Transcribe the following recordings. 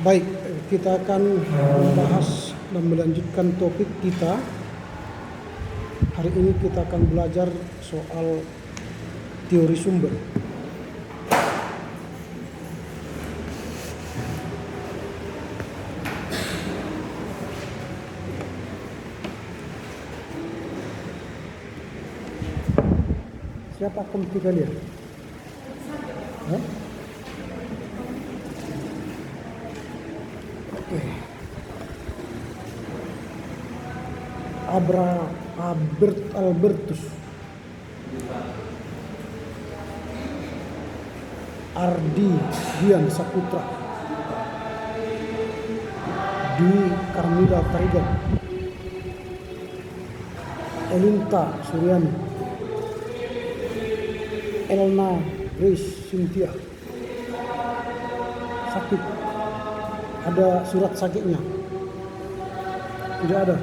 Baik, kita akan membahas dan melanjutkan topik kita. Hari ini kita akan belajar soal teori sumber. Siapa komite kalian? Hah? Oke. Albertus Ardi Dian Saputra Dwi Karmila Tarigan Elinta Suryani Elna Grace Cynthia. Sakit. Ada surat sakitnya? Tidak ada.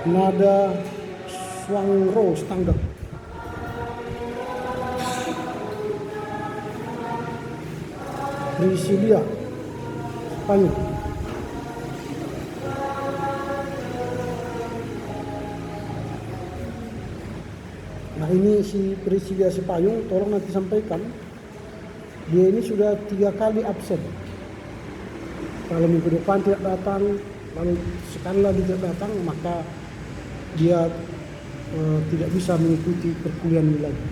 Nada Swangro standar. Priscilia Spanyol. Nah, ini si Priscilia Sipayung, tolong nanti sampaikan. Dia ini sudah 3 kali absen. Kalau minggu depan tidak datang, lalu sekali lagi tidak datang, maka dia tidak bisa mengikuti perkuliahan ini lagi.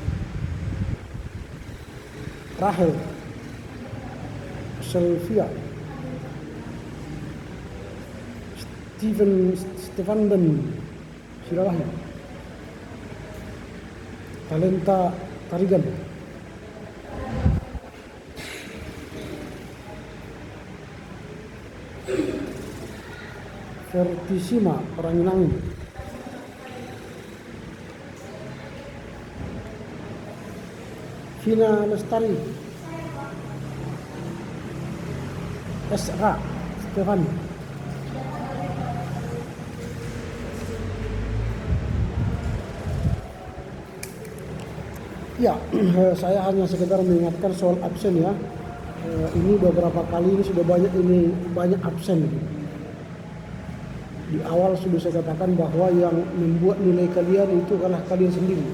Rahel Sylvia Stefan dan Sirawahi Talenta Tarigan Vertissima Parangin Vina Lestari S.A. Stefan ya. Saya hanya sekedar mengingatkan soal absen ya. Ini beberapa kali ini sudah banyak absen. Di awal sudah saya katakan bahwa yang membuat nilai kalian itu adalah kalian sendiri,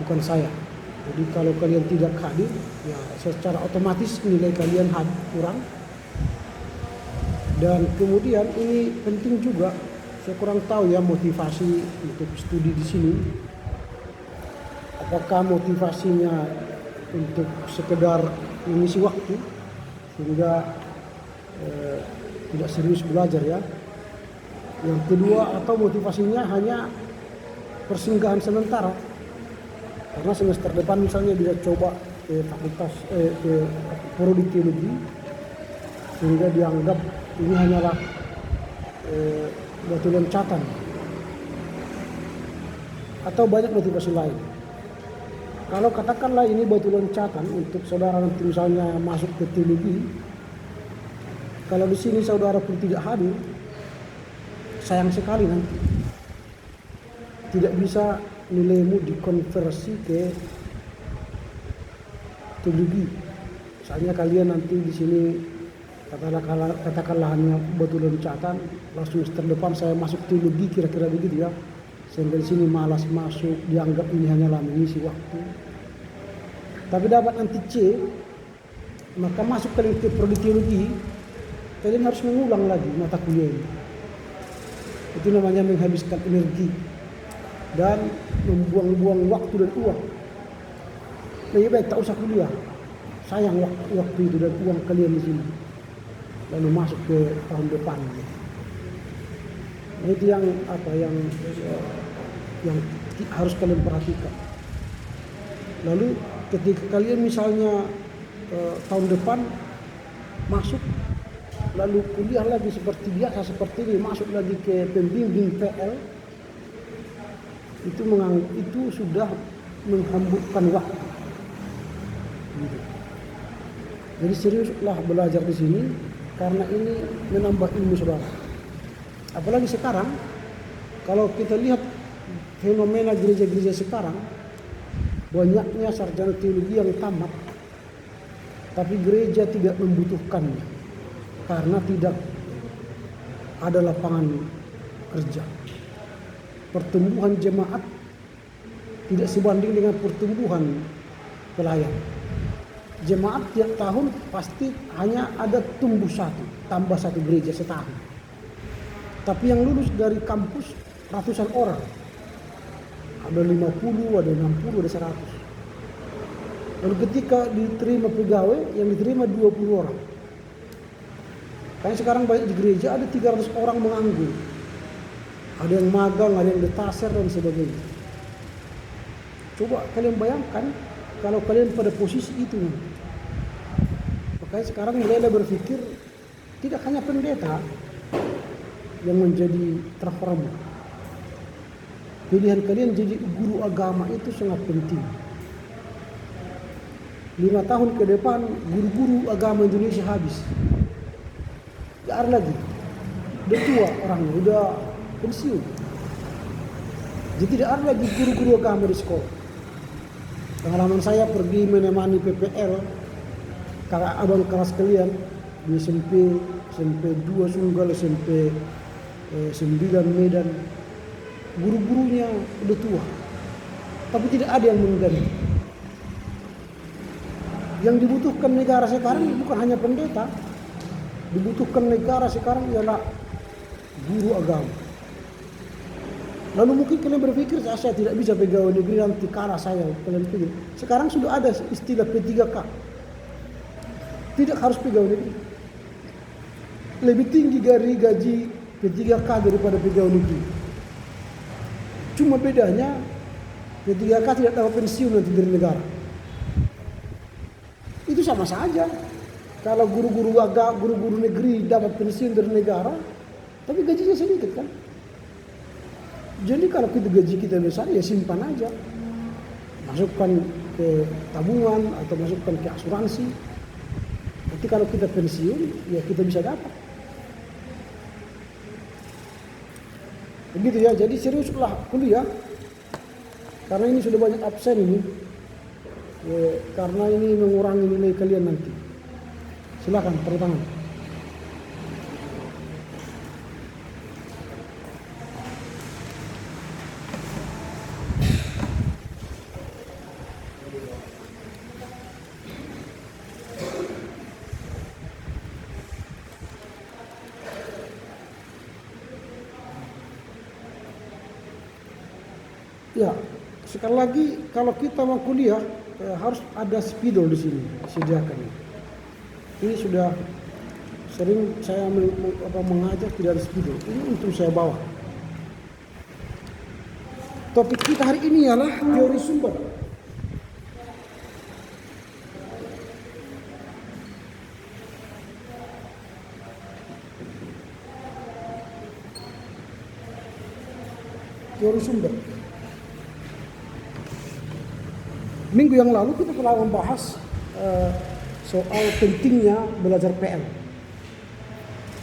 bukan saya. Jadi kalau kalian tidak hadir, ya secara otomatis nilai kalian kurang. Dan kemudian ini penting juga, saya kurang tahu ya motivasi untuk studi di sini. Apakah motivasinya untuk sekedar mengisi waktu sehingga tidak serius belajar ya. Yang kedua, atau motivasinya hanya persinggahan sementara. Karena semester depan misalnya bisa coba ke fakultas ke prodi teologi, sehingga dianggap ini hanyalah batu loncatan. Atau banyak motivasi lain. Kalau katakanlah ini batu loncatan untuk saudara nanti misalnya masuk ke teologi, kalau di sini saudara pun tidak hadir, sayang sekali nanti tidak bisa nilaimu dikonversi ke teologi. Misalnya kalian nanti di sini katakanlah hanya batu loncatan, langsung semester depan saya masuk teologi, kira-kira begitu ya. Sehingga di sini malas masuk, dianggap ini hanyalah mengisi waktu. Tapi dapat nanti C, maka masuk kalian ke prodi teologi, kalian harus mengulang lagi mata kuliah ini. Itu namanya menghabiskan energi dan membuang-buang waktu dan uang. Lebih baik tak usah kuliah, sayang waktu itu dan uang kalian di sini. Lalu masuk ke tahun depan. Nah, itu yang harus kalian perhatikan. Lalu ketika kalian misalnya tahun depan masuk, lalu kuliah lagi seperti biasa seperti ini, masuk lagi ke pembimbing PL, itu sudah menghamburkan waktu. Gitu. Jadi seriuslah belajar di sini karena ini menambah ilmu saudara. Apalagi sekarang, kalau kita lihat fenomena gereja-gereja sekarang, banyaknya sarjana teologi yang tamat, tapi gereja tidak membutuhkannya karena tidak ada lapangan kerja. Pertumbuhan jemaat tidak sebanding dengan pertumbuhan pelayan. Jemaat tiap tahun pasti hanya ada tumbuh satu, tambah satu gereja setahun. Tapi yang lulus dari kampus ratusan orang. Ada 50, ada 60, ada 100. Lalu ketika diterima pegawai, yang diterima 20 orang. Kayak sekarang banyak di gereja ada 300 orang menganggur. Ada yang magang, ada yang detaser dan sebagainya. Coba kalian bayangkan kalau kalian pada posisi itu. Makanya sekarang mulailah berpikir tidak hanya pendeta yang menjadi terhormat. Pilihan kalian jadi guru agama itu sangat penting. 5 tahun ke depan guru-guru agama Indonesia habis. Gak ada lagi. Udah tua orangnya, udah pensiun. Jadi tidak ada lagi guru-guru agama di sekolah. Pengalaman saya pergi menemani PPL, kakak abang kelas kalian di SMP 2 Sunggal, SMP 9 Medan. Guru-gurunya udah tua, tapi tidak ada yang mengganti. Yang dibutuhkan negara sekarang bukan hanya pendeta, dibutuhkan negara sekarang ialah guru agama. Lalu mungkin kalian berpikir saya tidak bisa pegawai negeri nanti kalah saya. Kalian pikir sekarang sudah ada istilah P3K. Tidak harus pegawai negeri. Lebih tinggi dari gaji P3K daripada pegawai negeri. Cuma bedanya P3K tidak dapat pensiun nanti dari negara. Itu sama saja. Kalau guru-guru agama, guru-guru negeri dapat pensiun dari negara, tapi gajinya sedikit kan. Jadi kalau kita gaji kita besar ya simpan aja. Masukkan ke tabungan atau masukkan ke asuransi. Nanti kalau kita pensiun ya kita bisa dapat. Begitu ya, jadi seriuslah kuliah. Karena ini sudah banyak absen ini. Ya, karena ini mengurangi nilai kalian nanti. Silakan tepuk tangan. Ya, sekali lagi kalau kita mau kuliah harus ada spidol di sini disediakan. Ini sudah sering saya mengajar tidak ada spidol. Ini untuk saya bawa. Topik kita hari ini ialah teori sumber. Teori sumber. Minggu yang lalu kita telah membahas soal pentingnya belajar PL.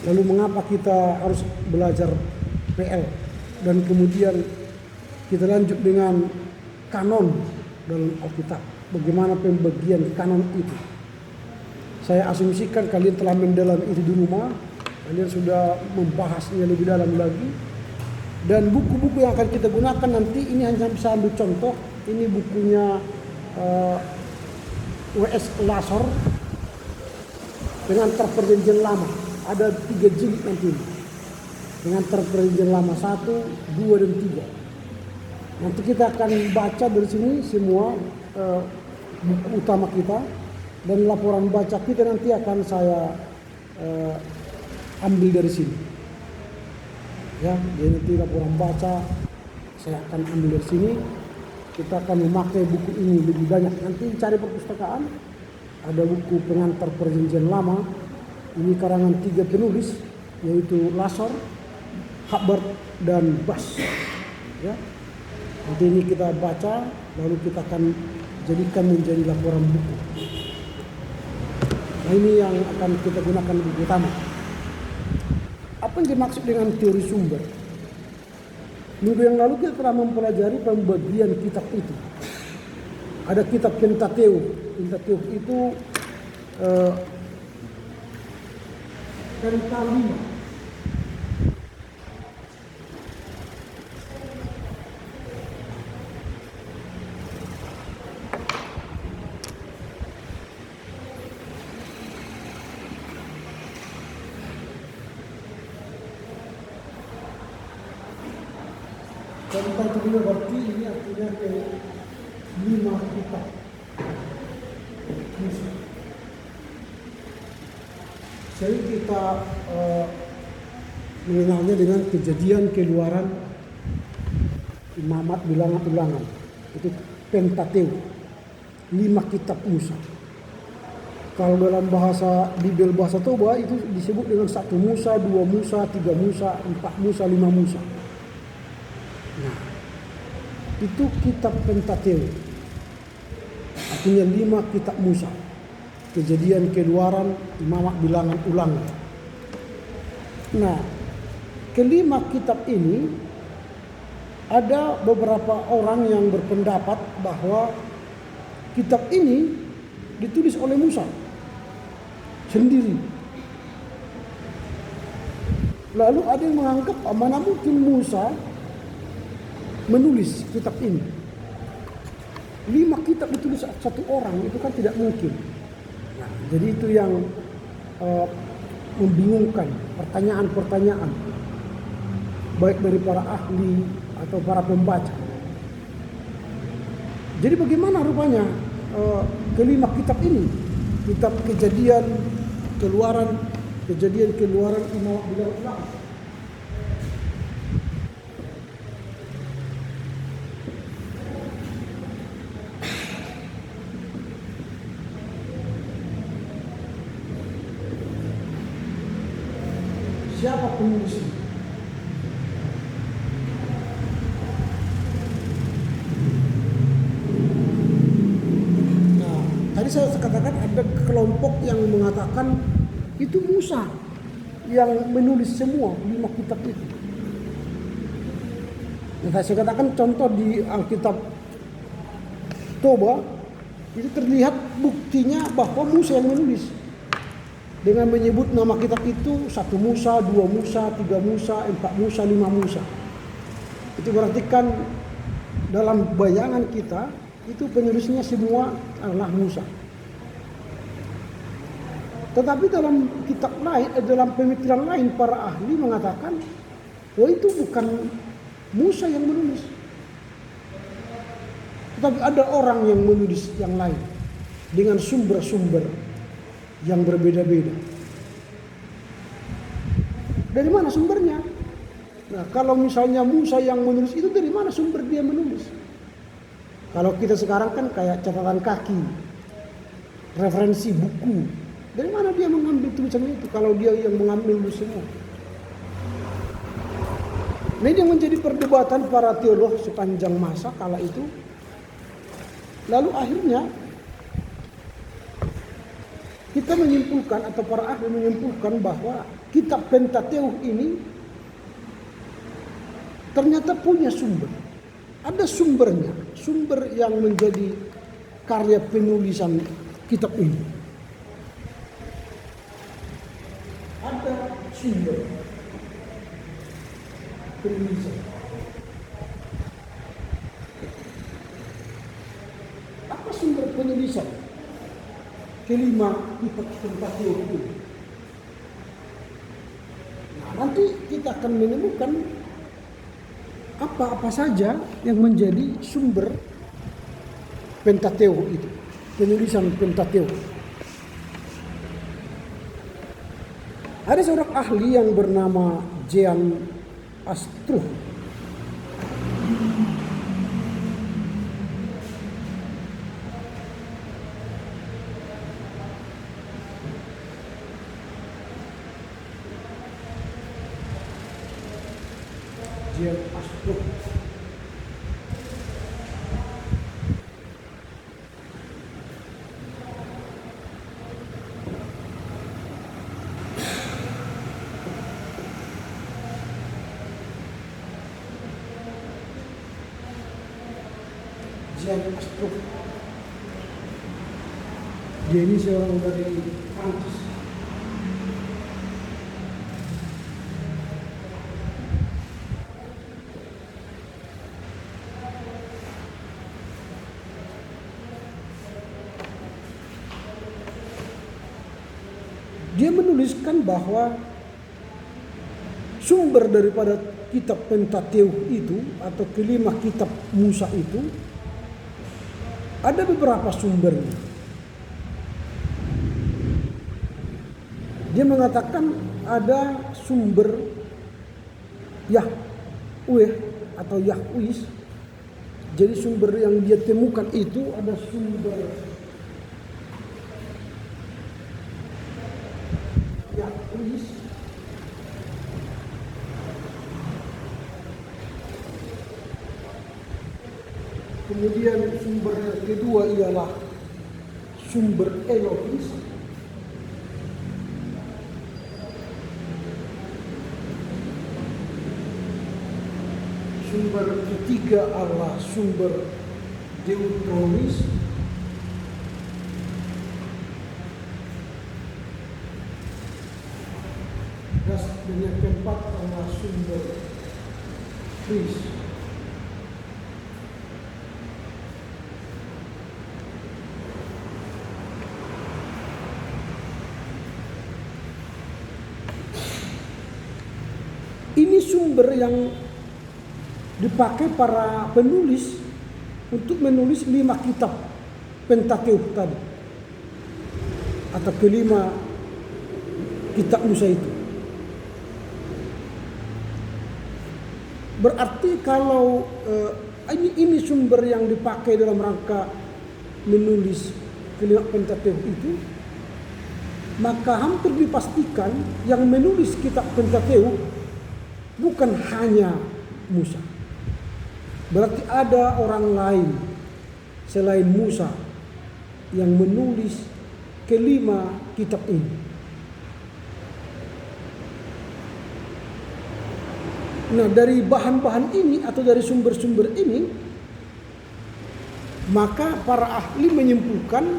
Lalu mengapa kita harus belajar PL. Dan kemudian kita lanjut dengan kanon dalam Alkitab. Bagaimana pembagian kanon itu. Saya asumsikan kalian telah mendalam itu di rumah. Kalian sudah membahasnya lebih dalam lagi. Dan buku-buku yang akan kita gunakan nanti ini hanya bisa ambil contoh. Ini bukunya W.S. Lasor dengan Perjanjian Lama. Ada 3 jilid nanti dengan Perjanjian Lama 1, 2 dan 3. Nanti kita akan baca dari sini semua buku utama kita, dan laporan baca kita nanti akan saya ambil dari sini. Ya, jadi nanti laporan baca saya akan ambil dari sini. Kita akan memakai buku ini lebih banyak. Nanti cari perpustakaan. Ada buku pengantar Perjanjian Lama. Ini karangan 3 penulis, yaitu Lasor, Hubbard, dan Bass. Ya. Nanti ini kita baca, lalu kita akan jadikan menjadi laporan buku. Nah, ini yang akan kita gunakan buku utama. Apa yang dimaksud dengan teori sumber? Minggu yang lalu kita telah mempelajari pembagian kitab itu. Ada kitab Pentateuch. Pentateuch itu Pentateuch. Pentateuch itu berarti ini artinya ke 5 kitab Musa. Sering kita mengenalnya dengan Kejadian, Keluaran, Imamat, Bilangan, Ulangan. Itu Pentateuch, 5 kitab Musa. Kalau dalam bahasa Bibel bahasa Toba itu disebut dengan 1 Musa, 2 Musa, 3 Musa, 4 Musa, 5 Musa. Nah, itu kitab Pentateuch. Artinya 5 kitab Musa. Kejadian, Keluaran, Imamat, Bilangan, Ulangan. Nah, kelima kitab ini ada beberapa orang yang berpendapat bahwa kitab ini ditulis oleh Musa sendiri. Lalu ada yang menganggap mana mungkin Musa menulis kitab ini. 5 kitab ditulis satu orang, itu kan tidak mungkin. Nah, jadi itu yang membingungkan, pertanyaan-pertanyaan baik dari para ahli atau para pembaca. Jadi bagaimana rupanya kelima kitab ini? Kitab Kejadian, Keluaran, Imamat, Bilangan, Ulangan. Siapa penulisnya? Nah, tadi saya katakan ada kelompok yang mengatakan itu Musa yang menulis semua 5 kitab itu. Nah, saya katakan contoh di Alkitab Toba itu terlihat buktinya bahwa Musa yang menulis. Dengan menyebut nama kitab itu 1 Musa, 2 Musa, 3 Musa, 4 Musa, 5 Musa. Itu berarti kan dalam bayangan kita itu penulisnya semua adalah Musa. Tetapi dalam kitab lain, dalam pemikiran lain para ahli mengatakan bahwa itu bukan Musa yang menulis. Tetapi ada orang yang menulis yang lain dengan sumber-sumber yang berbeda-beda. Dari mana sumbernya? Nah, kalau misalnya Musa yang menulis itu, dari mana sumber dia menulis? Kalau kita sekarang kan kayak catatan kaki, referensi buku. Dari mana dia mengambil tulisan itu kalau dia yang mengambil semua? Nah, ini yang menjadi perdebatan para teolog sepanjang masa kala itu. Lalu akhirnya kita menyimpulkan atau para ahli menyimpulkan bahwa kitab Pentateuch ini ternyata punya sumber. Ada sumbernya, sumber yang menjadi karya penulisan kitab ini. Ada sumber penulisan. Apa sumber penulisan kelima kitab Pentateuch itu? Nah, nanti kita akan menemukan apa-apa saja yang menjadi sumber Pentateuch itu, penulisan Pentateuch. Ada seorang ahli yang bernama Jean Astruc. Jean Astruc. Jean Astruc Dia ini seorang dari Prancis. Dia menuliskan bahwa sumber daripada kitab Pentateuch itu atau kelima kitab Musa itu ada beberapa sumbernya. Dia mengatakan ada sumber Yahweh atau Yahwis. Jadi sumber yang dia temukan itu ada sumber Yahwis, kemudian sumber kedua ialah sumber Elohis, sumber ketiga adalah sumber Deuteronomis, dan yang keempat adalah sumber Kris. Ini sumber yang dipakai para penulis untuk menulis 5 kitab Pentateuch tadi, atau kelima kitab Musa itu. Berarti kalau ini sumber yang dipakai dalam rangka menulis kelima Pentateuch itu, maka hampir dipastikan yang menulis kitab Pentateuch bukan hanya Musa. Berarti ada orang lain selain Musa yang menulis kelima kitab ini. Nah, dari bahan-bahan ini atau dari sumber-sumber ini, maka para ahli menyimpulkan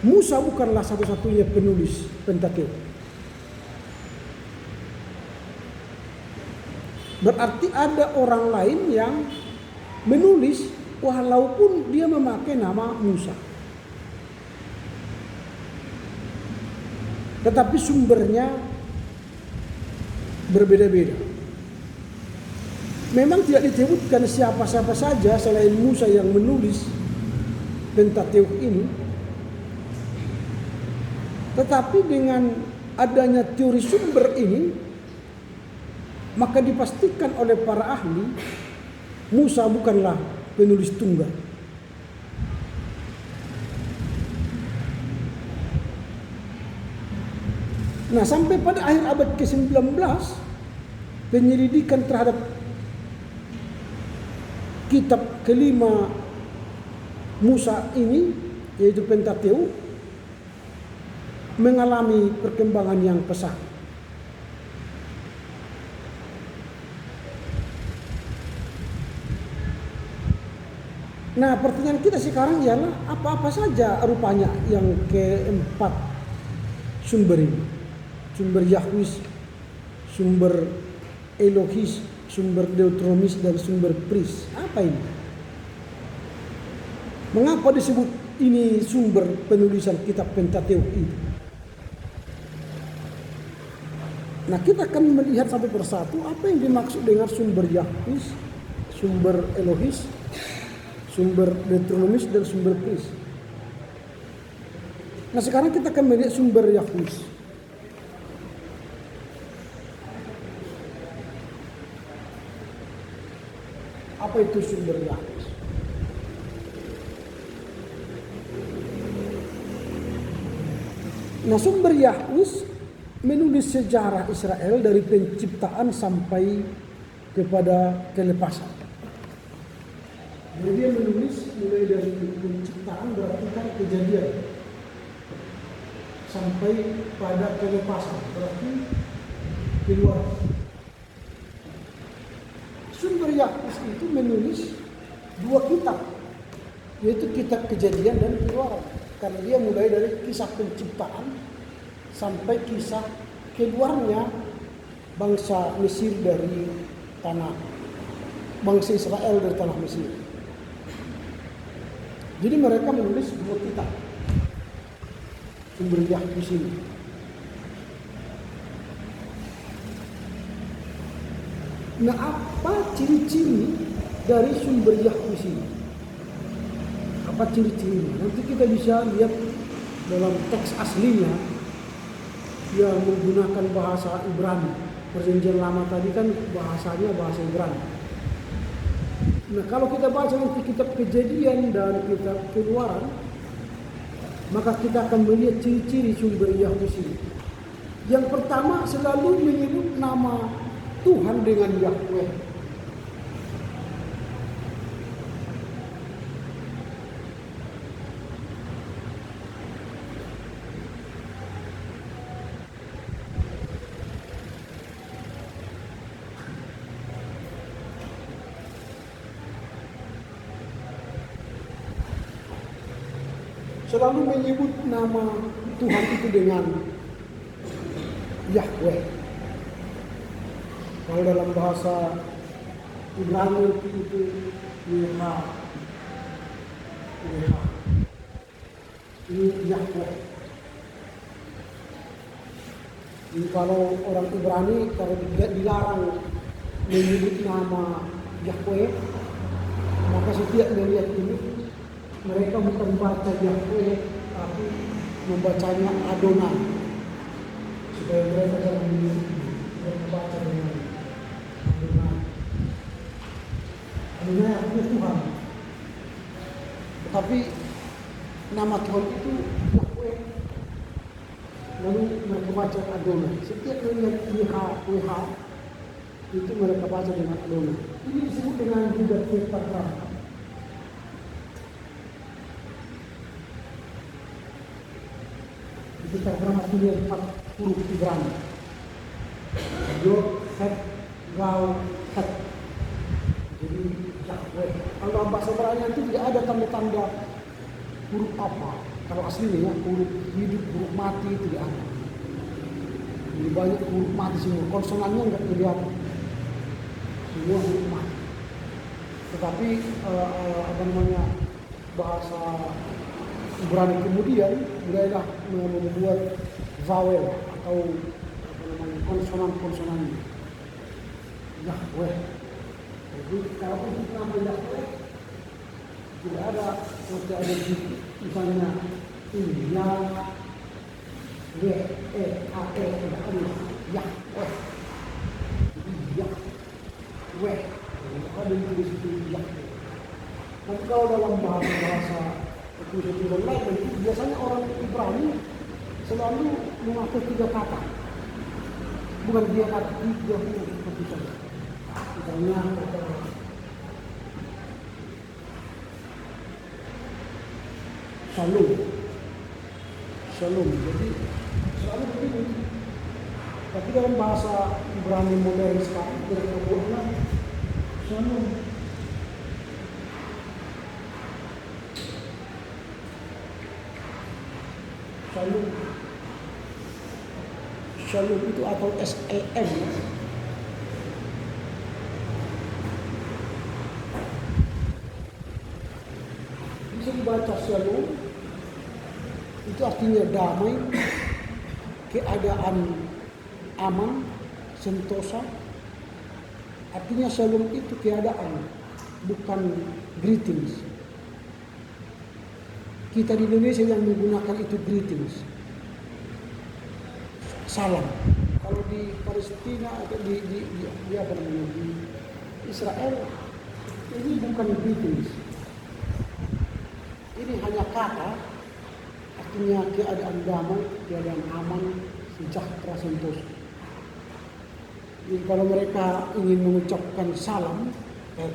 Musa bukanlah satu-satunya penulis Pentateuch. Berarti ada orang lain yang menulis walaupun dia memakai nama Musa. Tetapi sumbernya berbeda-beda. Memang tidak disebutkan siapa-siapa saja selain Musa yang menulis Pentateuch ini. Tetapi dengan adanya teori sumber ini, maka dipastikan oleh para ahli Musa bukanlah penulis tunggal. Nah, sampai pada akhir abad ke-19 penyelidikan terhadap kitab kelima Musa ini, yaitu Pentateuch, mengalami perkembangan yang pesat. Nah, pertanyaan kita sekarang ialah apa-apa saja rupanya yang keempat sumber ini. Sumber Yahwis, sumber Elohis, sumber Deuteronomis, dan sumber Kris. Apa ini? Mengapa disebut ini sumber penulisan kitab Pentateuch itu? Nah, kita akan melihat satu persatu apa yang dimaksud dengan sumber Yahwis, sumber Elohis, sumber Deuteronomis, dan sumber Kris. Nah, sekarang kita akan melihat sumber Yahwis. Apa itu sumber Yahwis? Nah, sumber Yahwis menulis sejarah Israel dari penciptaan sampai kepada kelepasan. Jadi dia menulis mulai dari penciptaan, berarti kan kejadian, sampai pada kelepasan, berarti keluar. Sumber Yahwis itu menulis 2 kitab yaitu kitab Kejadian dan Keluaran. Karena dia mulai dari kisah penciptaan sampai kisah keluarnya bangsa Mesir dari bangsa Israel dari tanah Mesir. Jadi mereka menulis dua kitab sumber Yahweh ini. Nah, apa ciri-ciri dari sumber Yahweh ini? Apa ciri-cirinya? Nanti kita bisa lihat dalam teks aslinya yang menggunakan bahasa Ibrani. Perjanjian Lama tadi kan bahasanya bahasa Ibrani. Nah, kalau kita baca nanti kitab Kejadian dan kitab Keluaran, maka kita akan melihat ciri-ciri sumber Yahweh ini. Yang pertama, selalu menyebut nama Tuhan dengan Yahweh. Selalu menyebut nama Tuhan itu dengan Yahweh. Kalau dalam bahasa Ibrani itu Yeha. Ini Yahweh. Jadi kalau orang Ibrani kalau dilarang menyebut nama Yahweh, maka setiap melihat ini mereka bukan baca Yahweh, tapi membacanya Adonai, supaya mereka jangan membaca dengan Adonai. Adonai artinya Tuhan, tapi nama Tuhan itu Yahweh, lalu mereka baca Adonai. Setiap melihat YH itu mereka baca dengan Adonai. Ini disebut dengan juga tetragram. Tetragram artinya 4 huruf Ibrani. Yod, Het, Gau, Het. Jadi Yahweh. Kalau dalam bahasa Ibrani itu tidak ada tanda-tanda huruf apa. Kalau aslinya ya, huruf hidup, huruf mati tidak ada. Jadi banyak huruf mati semua. Konsonannya enggak kelihatan. Semua huruf mati. Tetapi bahasa Ibrani kemudian mulailah membuat vowel atau konsonan-konsonannya. Yahweh. Jadi kalau untuk nama Yahweh tidak ada seperti ada di misalnya ini Yahweh tidak ada Yahweh. Yahweh ada yang tulis itu Yahweh. Tapi kalau dalam bahasa Tuhan lain, biasanya orang Ibrani selalu mengatur 3 kata, bukan dia kata 3 huruf seperti itu. Misalnya Shalom. Jadi selalu begini. Tapi dalam bahasa Ibrani modern sekarang mereka buatlah Shalom. Shalom itu atau SEM. Bisa dibaca Shalom. Itu artinya damai, keadaan aman, sentosa. Artinya Shalom itu keadaan, bukan greetings. Kita di Indonesia yang menggunakan itu greetings, salam. Kalau di Palestina atau di Israel ini bukan greetings. Ini hanya kata, artinya keadaan damai, keadaan aman, sejahtera, sentosa. Jadi kalau mereka ingin mengucapkan salam,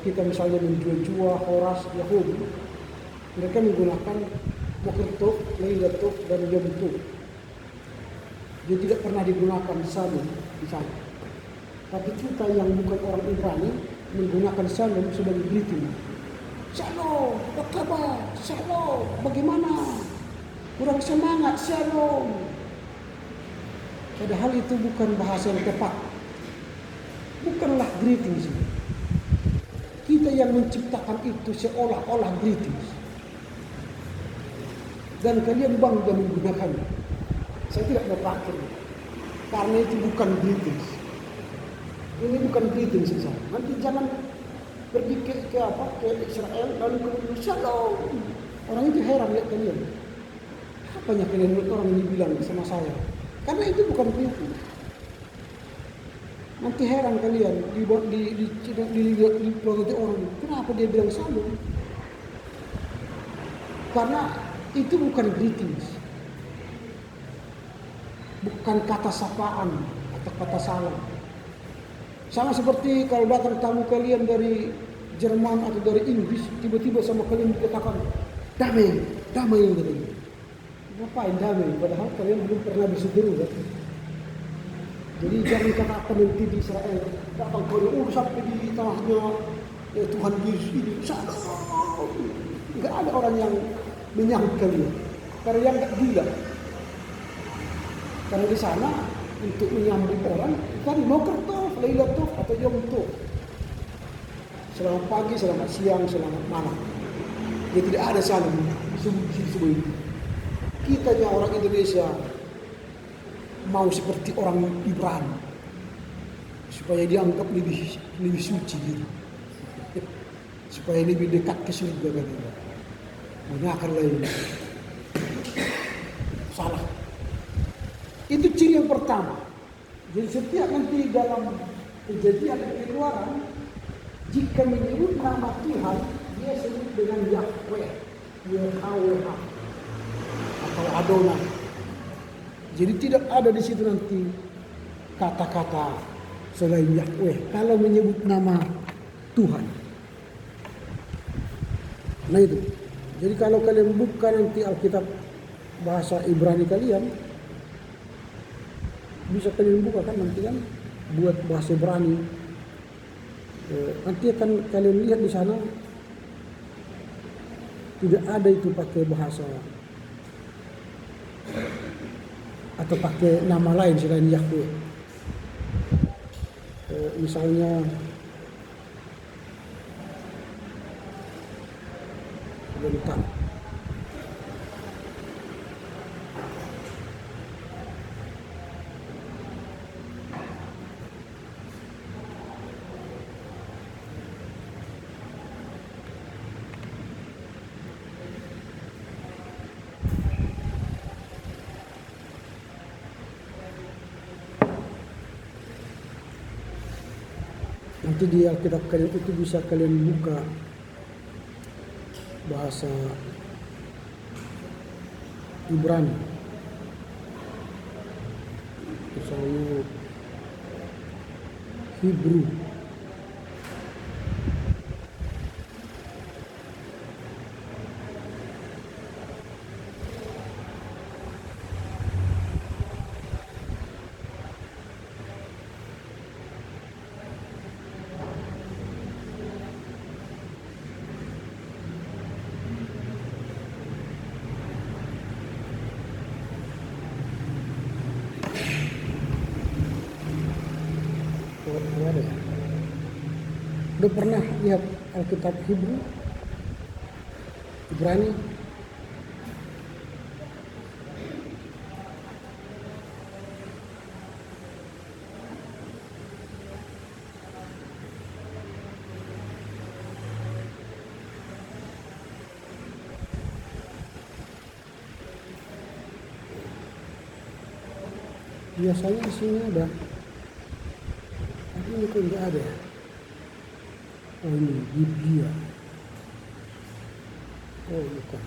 kita misalnya menjua-jua, Horas, Yahudi, mereka menggunakan Bokertok, Leilatok, dan Yomtok. Dia tidak pernah digunakan Shalom di sana. Tapi kita yang bukan orang Ibrani menggunakan Shalom sebagai greeting. Shalom, apa kabar? Shalom, bagaimana? Kurang semangat, shalom. Padahal itu bukan bahasa yang tepat. Bukanlah greetings. Kita yang menciptakan itu seolah-olah greetings. Dan kalian bangga menggunakannya. Saya tidak mau pakai. Karena itu bukan greetings. Ini bukan greetings saya. Nanti jangan pergi ke Israel lalu kemudian shalom. Orang itu heran lihat kalian. Apanya kalian lihat orang ini bilang sama saya? Karena itu bukan greetings. Nanti heran kalian di orang, kenapa dia bilang shalom? Karena itu bukan greetings. Bukan kata sapaan atau kata salam. Sama seperti kalau datang tamu kalian dari Jerman atau dari Inggris, tiba-tiba sama kalian dikatakan damai, damai katanya. Ngapain damai? Padahal kalian belum pernah berseteru kan? Jadi jangan katakan nanti di Israel datang kalian, sampai di tanahnya Tuhan Yesus ini shalom. Enggak ada orang yang menyambut kalian. Karena yang enggak gila. Karena di sana untuk menyambut orang kan Boker Tov, Lailat Tov atau Yom Tov. Selamat pagi, selamat siang, selamat malam. Dia tidak ada salam semua itu. Kita yang orang Indonesia mau seperti orang Ibrani supaya dianggap lebih suci gitu. Supaya lebih dekat ke surga katanya. Gunakan lain. Salah. Itu ciri yang pertama. Jadi setiap nanti dalam Kejadian dan Keluaran, jika menyebut nama Tuhan, dia sebut dengan Yahweh, Yahweh atau Adonai. Jadi tidak ada di situ nanti kata-kata selain Yahweh kalau menyebut nama Tuhan. Nah itu. Jadi kalau kalian buka nanti Alkitab bahasa Ibrani kalian, bisa kalian buka kan nanti kan buat bahasa Ibrani. Nanti akan kalian lihat di sana tidak ada itu pakai bahasa atau pakai nama lain selain Yahweh. Misalnya bentar. Nanti di Alkitab kalian itu bisa kalian buka bahasa Ibrani. Misalnya Hebrew. Ada ya? Udah pernah lihat Alkitab Hebrew? Ibrani? Biasanya di sini ada. Ini kok nggak ada. Oh ini Biblia. Oh bukan.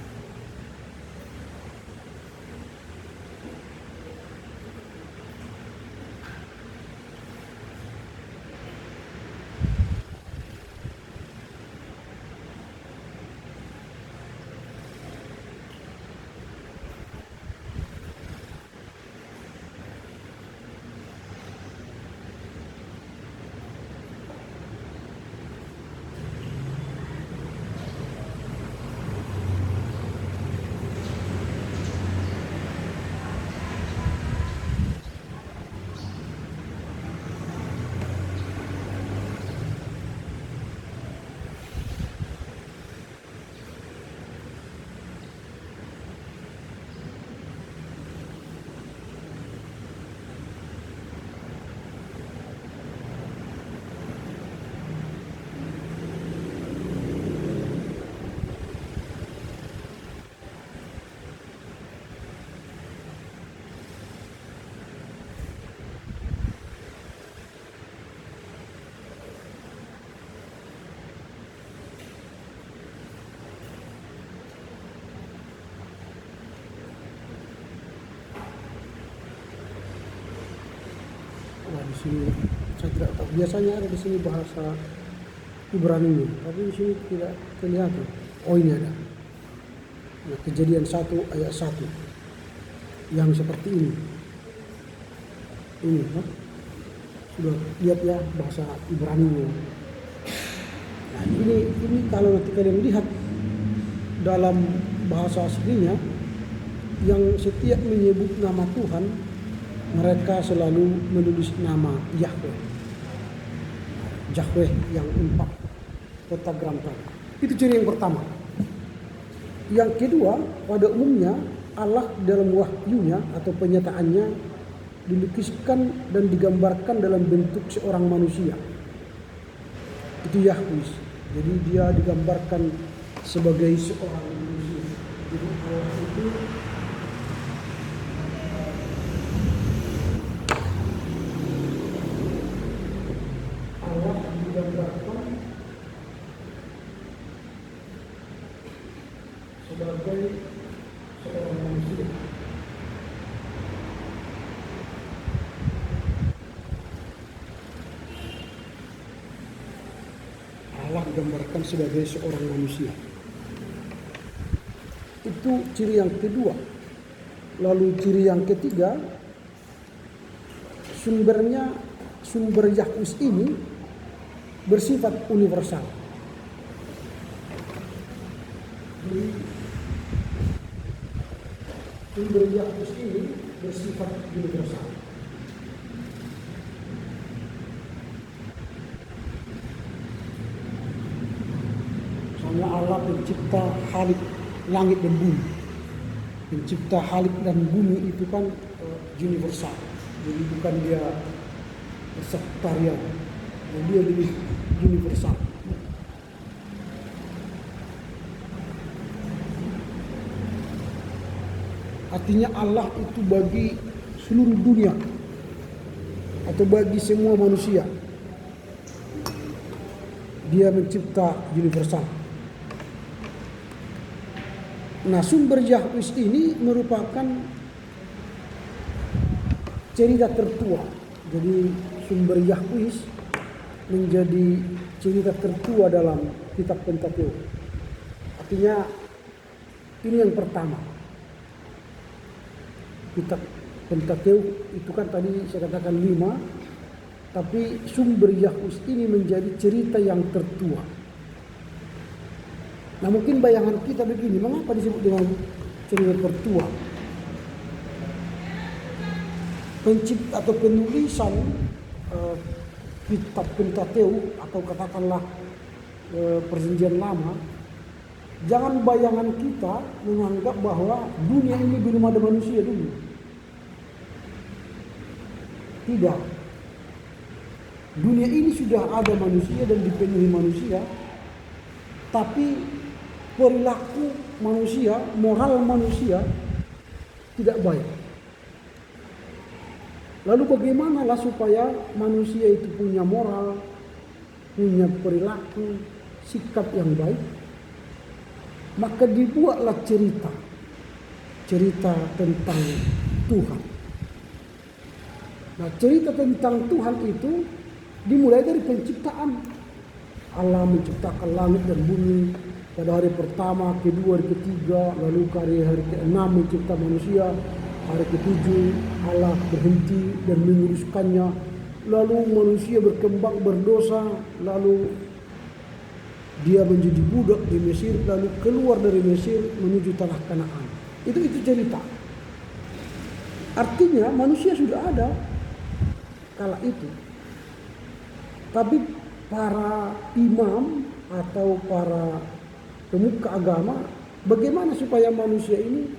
sini saya tidak tahu. Biasanya ada di sini bahasa Ibrani, tapi di sini tidak kelihatan. Oh, ini ada. Nah, Kejadian 1 ayat 1 yang seperti ini. Ini, no? Sudah lihat ya bahasa Ibrani-nya. Nah, ini kalau nanti kalian lihat dalam bahasa aslinya, yang setiap menyebut nama Tuhan, mereka selalu menulis nama Yahweh. Yahweh yang 4 pentagram tadi. Itu ciri yang pertama. Yang kedua, pada umumnya Allah dalam wahyunya atau penyataannya dilukiskan dan digambarkan dalam bentuk seorang manusia. Itu Yahweh. Jadi dia digambarkan sebagai seorang manusia. Jadi Allah itu digambarkan sebagai seorang manusia. Allah digambarkan sebagai seorang manusia. Itu ciri yang kedua. Lalu ciri yang ketiga, sumber Yahweh ini bersifat universal. Jadi sumber Yahweh ini bersifat universal. Misalnya Allah pencipta Khalik langit dan bumi. Pencipta Khalik dan bumi itu kan universal. Jadi bukan dia sektarian. Dia lebih universal. Artinya Allah itu bagi seluruh dunia atau bagi semua manusia. Dia mencipta universal. Nah, sumber Yahweh ini merupakan cerita tertua. Jadi sumber Yahweh menjadi cerita tertua dalam kitab Pentateuk. Artinya ini yang pertama. Kitab Pentateuk itu kan tadi saya katakan 5, tapi sumber Yahweh ini menjadi cerita yang tertua. Nah, mungkin bayangan kita begini, mengapa disebut dengan cerita tertua? Pencipta atau penulisan kitab Pentateuk atau katakanlah Perjanjian Lama, jangan bayangan kita menganggap bahwa dunia ini belum ada manusia dulu. Tidak. Dunia ini sudah ada manusia dan dipenuhi manusia, tapi perilaku manusia, moral manusia tidak baik. Lalu bagaimanalah supaya manusia itu punya moral, punya perilaku, sikap yang baik? Maka dibuatlah cerita tentang Tuhan. Nah, cerita tentang Tuhan itu dimulai dari penciptaan. Allah menciptakan langit dan bumi pada hari pertama, kedua, hari ketiga, lalu hari ke-6 mencipta manusia. Hari ke-7 Allah berhenti dan menguruskannya. Lalu manusia berkembang berdosa, lalu dia menjadi budak di Mesir, lalu keluar dari Mesir menuju tanah Kanaan. Itu cerita. Artinya manusia sudah ada kala itu. Tapi para imam atau para pemuka agama, bagaimana supaya manusia ini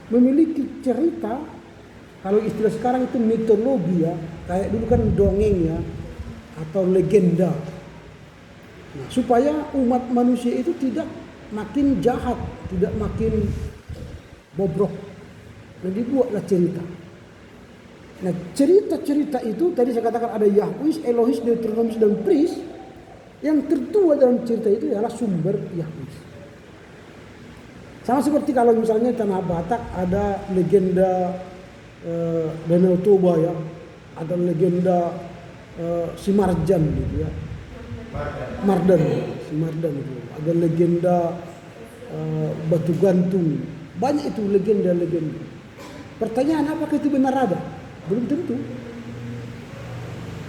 memiliki cerita, kalau istilah sekarang itu mitologi ya, kayak dulu kan dongeng ya, atau legenda. Nah, supaya umat manusia itu tidak makin jahat, tidak makin bobrok. Nah, dibuatlah cerita. Nah, cerita-cerita itu tadi saya katakan ada Yahweh, Elohim, Deuteronomis dan Priest. Yang tertua dalam cerita itu adalah sumber Yahweh. Sama seperti kalau misalnya tanah Batak ada legenda Danau Toba ya, ada legenda si Marjan gitu ya. Mardan, si Mardan itu. Ada legenda batu gantung. Banyak itu legenda-legenda. Pertanyaan, apakah itu benar ada? Belum tentu.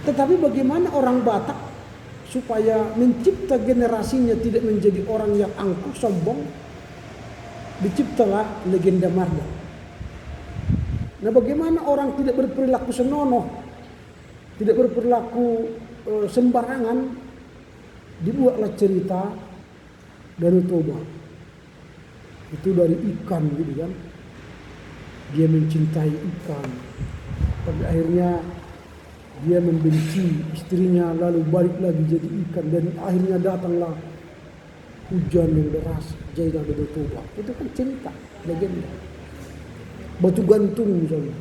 Tetapi bagaimana orang Batak supaya mencipta generasinya tidak menjadi orang yang angkuh, sombong, diciptalah legenda Mardan. Nah, bagaimana orang tidak berperilaku senonoh, tidak berperilaku sembarangan, dibuatlah cerita Danau Toba. Itu dari ikan gitu kan. Dia mencintai ikan. Tapi akhirnya dia membenci istrinya, lalu balik lagi jadi ikan, dan akhirnya datanglah hujan yang deras, jadilah Danau Toba. Itu kan cerita, legenda. Batu gantung misalnya,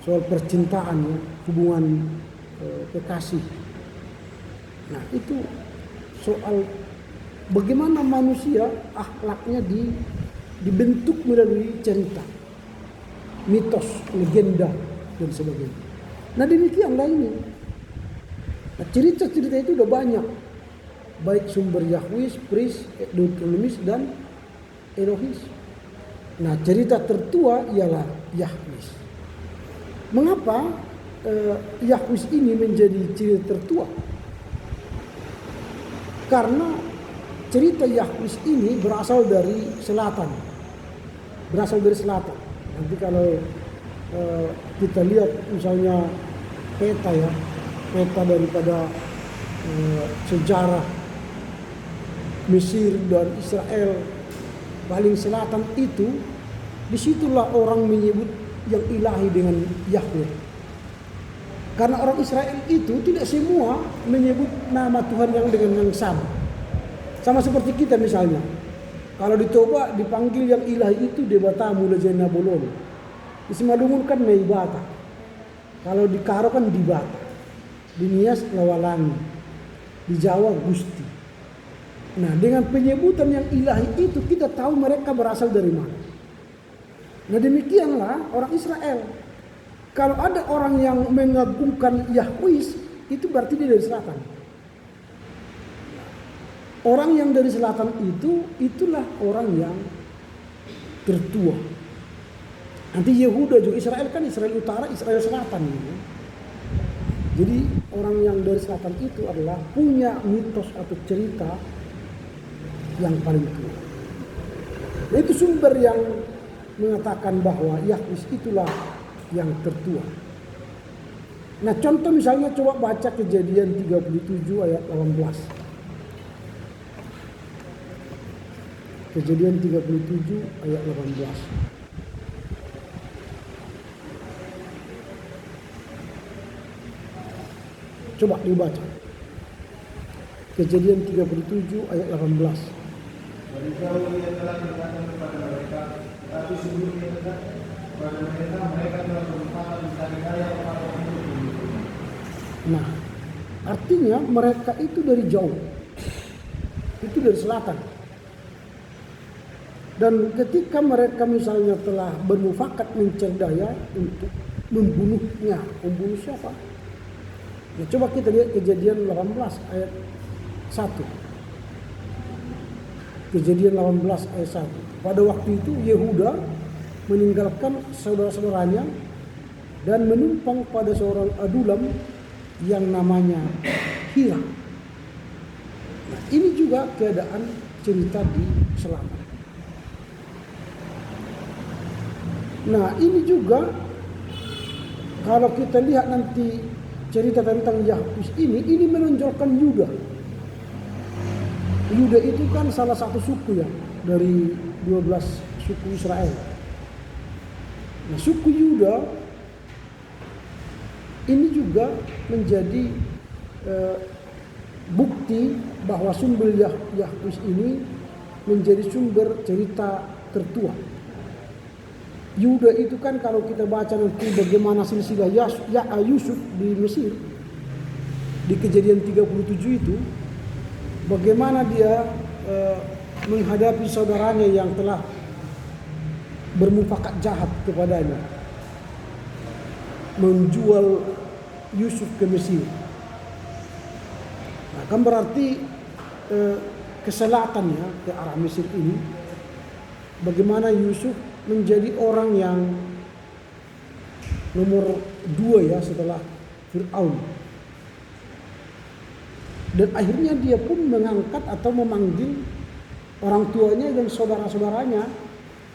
soal percintaan ya, hubungan kekasih. Nah, itu soal bagaimana manusia akhlaknya dibentuk melalui cerita, mitos, legenda, dan sebagainya. Nah, demikianlah ini. Nah, cerita-cerita itu udah banyak, baik sumber Yahwis, Pris, Deuteronomis, dan Elohis. Nah, cerita tertua ialah Yahwis. Mengapa Yahwis ini menjadi cerita tertua? Karena cerita Yahwis ini berasal dari selatan. Nanti kalau kita lihat misalnya peta daripada sejarah Mesir dan Israel paling selatan itu, disitulah orang menyebut yang ilahi dengan Yahweh. Karena orang Israel itu tidak semua menyebut nama Tuhan yang dengan yang sama. Sama seperti kita misalnya. Kalau di Toba dipanggil yang ilahi itu Debata Mula Jena Bolon. Di Simalungun kan Meibata. Kalau di Karo kan Dibata. Di Nias Lawalangi. Di Jawa Gusti. Nah, dengan penyebutan yang ilahi itu kita tahu mereka berasal dari mana. Nah, demikianlah orang Israel. Kalau ada orang yang mengagungkan Yahwis, itu berarti dia dari selatan. Orang yang dari selatan itulah orang yang tertua. Nanti Yehuda juga, Israel kan Israel Utara, Israel Selatan. Gitu. Jadi orang yang dari selatan itu adalah punya mitos atau cerita yang paling tua. Nah, itu sumber yang mengatakan bahwa Yahwis itulah yang tertua. Nah, contoh misalnya coba baca Kejadian 37 ayat 18. Kejadian 37 ayat 18. Coba dibaca. Kejadian 37 ayat 18. Dari jauh ia telah berkata kepada mereka, tapi sebelumnya dekat kepada mereka telah merupakan mencari daya kepada orang itu. Nah, artinya mereka itu dari jauh. Itu dari selatan. Dan ketika mereka misalnya telah bermufakat mencari daya untuk membunuhnya. Membunuh siapa? Nah, coba kita lihat Kejadian 18 ayat 1. Kejadian 18 ayat 1. Pada waktu itu Yehuda meninggalkan saudara-saudaranya dan menumpang pada seorang Adulam yang namanya Hira. Nah, ini juga keadaan cerita di selatan. Nah, ini juga kalau kita lihat nanti cerita tentang Yahwis ini menonjolkan Yuda. Yuda itu kan salah satu suku ya dari 12 suku Israel. Nah, suku Yuda ini juga menjadi bukti bahwa sumber Yahwis ini menjadi sumber cerita tertua. Yuda itu kan kalau kita baca nanti bagaimana silsilah Yusuf di Mesir di Kejadian 37 itu, bagaimana dia menghadapi saudaranya yang telah bermufakat jahat kepadanya, menjual Yusuf ke Mesir. Nah, kan berarti ke selatan ya, ke arah Mesir ini, bagaimana Yusuf menjadi orang yang nomor 2 ya setelah Fir'aun. Dan akhirnya dia pun mengangkat atau memanggil orang tuanya dan saudara-saudaranya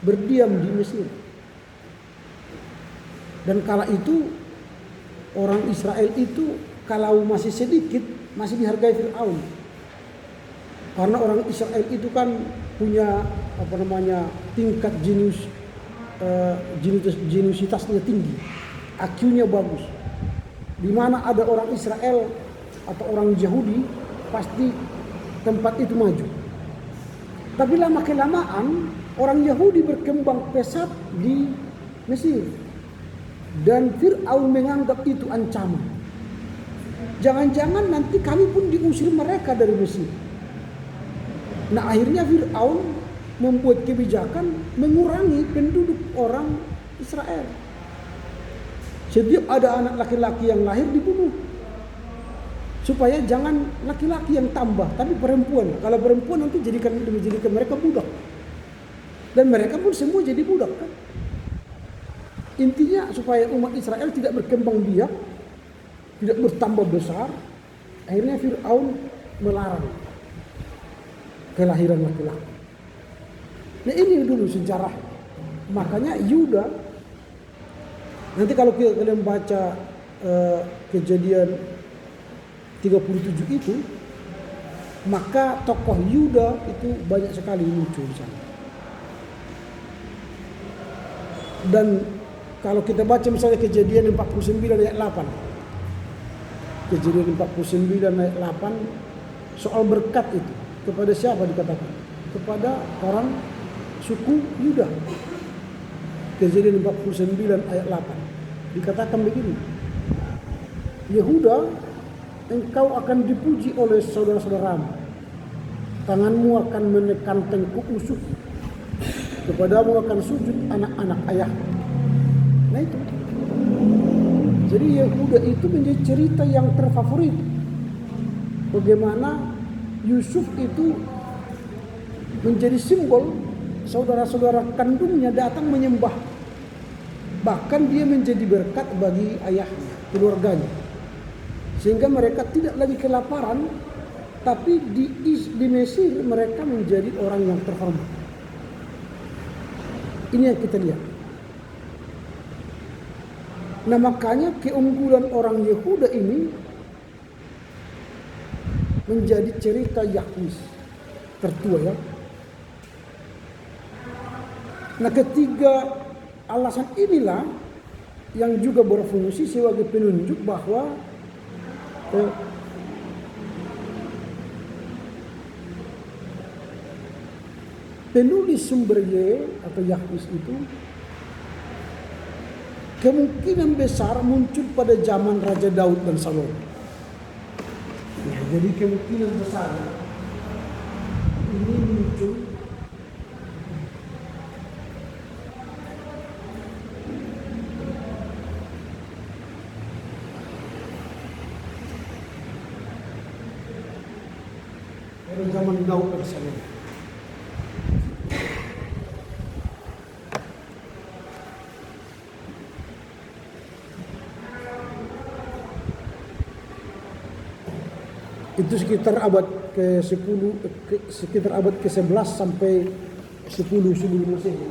berdiam di Mesir. Dan kala itu orang Israel itu kalau masih sedikit masih dihargai Fir'aun. Karena orang Israel itu kan punya tingkat jeniusitasnya tinggi, IQ-nya bagus. Di mana ada orang Israel atau orang Yahudi pasti tempat itu maju. Tapi lama kelamaan orang Yahudi berkembang pesat di Mesir dan Fir'aun menganggap itu ancaman. Jangan-jangan nanti kami pun diusir mereka dari Mesir. Nah, akhirnya Fir'aun membuat kebijakan mengurangi penduduk orang Israel. Setiap ada anak laki-laki yang lahir dibunuh. Supaya jangan laki-laki yang tambah, tapi perempuan. Kalau perempuan nanti menjadikan mereka budak. Dan mereka pun semua jadi budak kan. Intinya supaya umat Israel tidak berkembang biak, tidak bertambah besar. Akhirnya Fir'aun melarang kelahiran laki-laki. Nah, ini dulu sejarah. Makanya Yuda, nanti kalau kalian baca Kejadian 37 itu, maka tokoh Yuda itu banyak sekali muncul di sana. Dan kalau kita baca misalnya Kejadian 49 ayat 8. Kejadian 49 ayat 8 soal berkat itu. Kepada siapa dikatakan? Kepada orang suku Yuda. Kejadian 49 ayat 8 dikatakan begini. Yehuda, engkau akan dipuji oleh saudara-saudaramu. Tanganmu akan menekan tengkuk musuh. Kepadamu akan sujud anak-anak ayah. Nah itu. Jadi Yehuda itu menjadi cerita yang terfavorit. Bagaimana Yusuf itu menjadi simbol saudara-saudara kandungnya datang menyembah. Bahkan dia menjadi berkat bagi ayahnya, keluarganya. Sehingga mereka tidak lagi kelaparan, tapi di Mesir mereka menjadi orang yang terhormat. Ini yang kita lihat. Nah, makanya keunggulan orang Yehuda ini menjadi cerita Yahweh tertua ya. Nah, ketiga alasan inilah yang juga berfungsi sebagai penunjuk bahwa penulis sumber Y atau Yahweh itu kemungkinan besar muncul pada zaman Raja Daud dan Salomo. Ya, jadi kemungkinan besar ini muncul pada zaman Daud dan Salomo. Itu sekitar abad ke-10, sekitar abad ke-11 sampai 10 sebelum Masehi.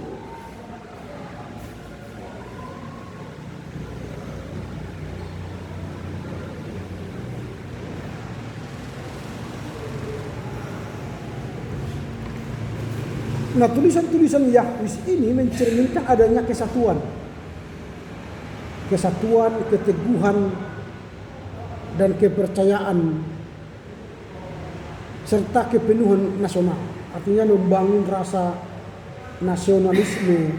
Nah, tulisan-tulisan Yahweh ini mencerminkan adanya kesatuan, keteguhan, dan kepercayaan serta kepenuhan nasional. Artinya membangun rasa nasionalisme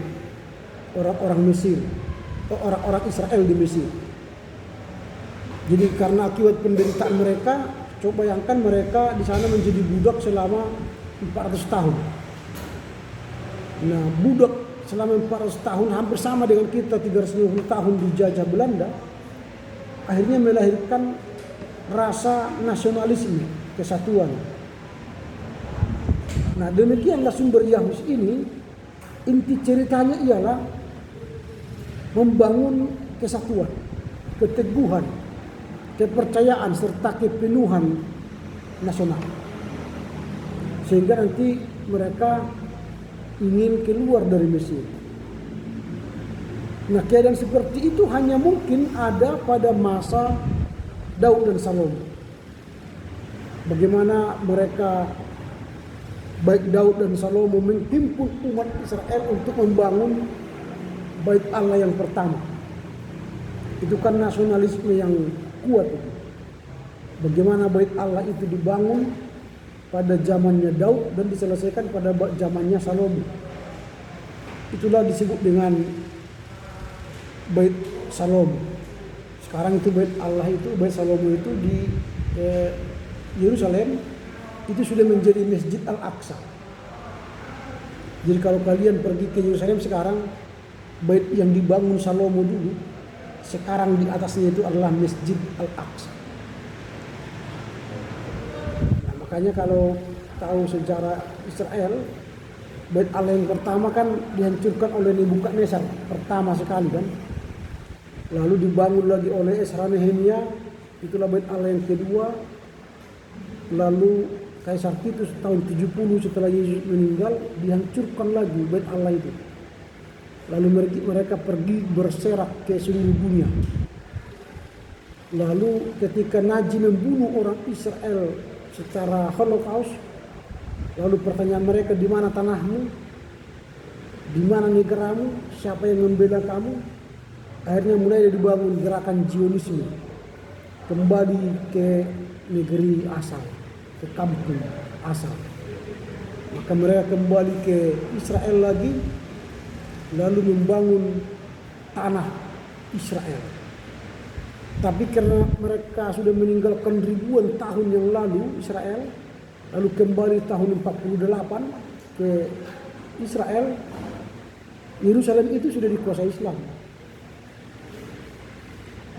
orang-orang Mesir, orang-orang Israel di Mesir. Jadi karena akibat penderitaan mereka, coba bayangkan mereka di sana menjadi budak selama 400 tahun. Nah, budak selama 400 tahun hampir sama dengan kita 350 tahun dijajah Belanda. akhirnya melahirkan rasa nasionalisme, kesatuan. Nah, demikianlah sumber Yahus ini. Inti ceritanya ialah membangun kesatuan, keteguhan, kepercayaan serta kepenuhan nasional. Sehingga nanti mereka ingin keluar dari Mesir. Nah, keadaan seperti itu hanya mungkin ada pada masa Daud dan Salomo. Bagaimana mereka, baik Daud dan Salomo, menghimpun umat Israel untuk membangun Bait Allah yang pertama. Itu kan nasionalisme yang kuat itu. Bagaimana Bait Allah itu dibangun pada zamannya Daud dan diselesaikan pada zamannya Salomo. Itulah disebut dengan Bait Salomo. Sekarang itu Bait Allah itu, Bait Salomo itu di Yerusalem itu sudah menjadi Masjid Al-Aqsa. Jadi kalau kalian pergi ke Yerusalem sekarang, bait yang dibangun Salomo dulu, sekarang di atasnya itu adalah Masjid Al-Aqsa. Nah, makanya kalau tahu sejarah Israel, Bait Allah yang pertama kan dihancurkan oleh Nebukadnezar pertama sekali kan. Lalu dibangun lagi oleh Ezra Nehemia, itulah Bait Allah yang kedua. Lalu Kaisar Titus tahun 70 setelah Yesus meninggal dihancurkan lagi Bait Allah itu. Lalu mereka pergi berserak ke seluruh dunia. Lalu ketika Naji membunuh orang Israel secara Holocaust, lalu pertanyaan mereka, di mana tanahmu? Di mana negaramu? Siapa yang membela kamu? Akhirnya mulai dibangun gerakan Zionisme, kembali ke negeri asal, ke kampung asal. Maka mereka kembali ke Israel lagi, lalu membangun tanah Israel. Tapi karena mereka sudah meninggalkan ribuan tahun yang lalu Israel, lalu kembali tahun 48 ke Israel, Yerusalem itu sudah dikuasai Islam.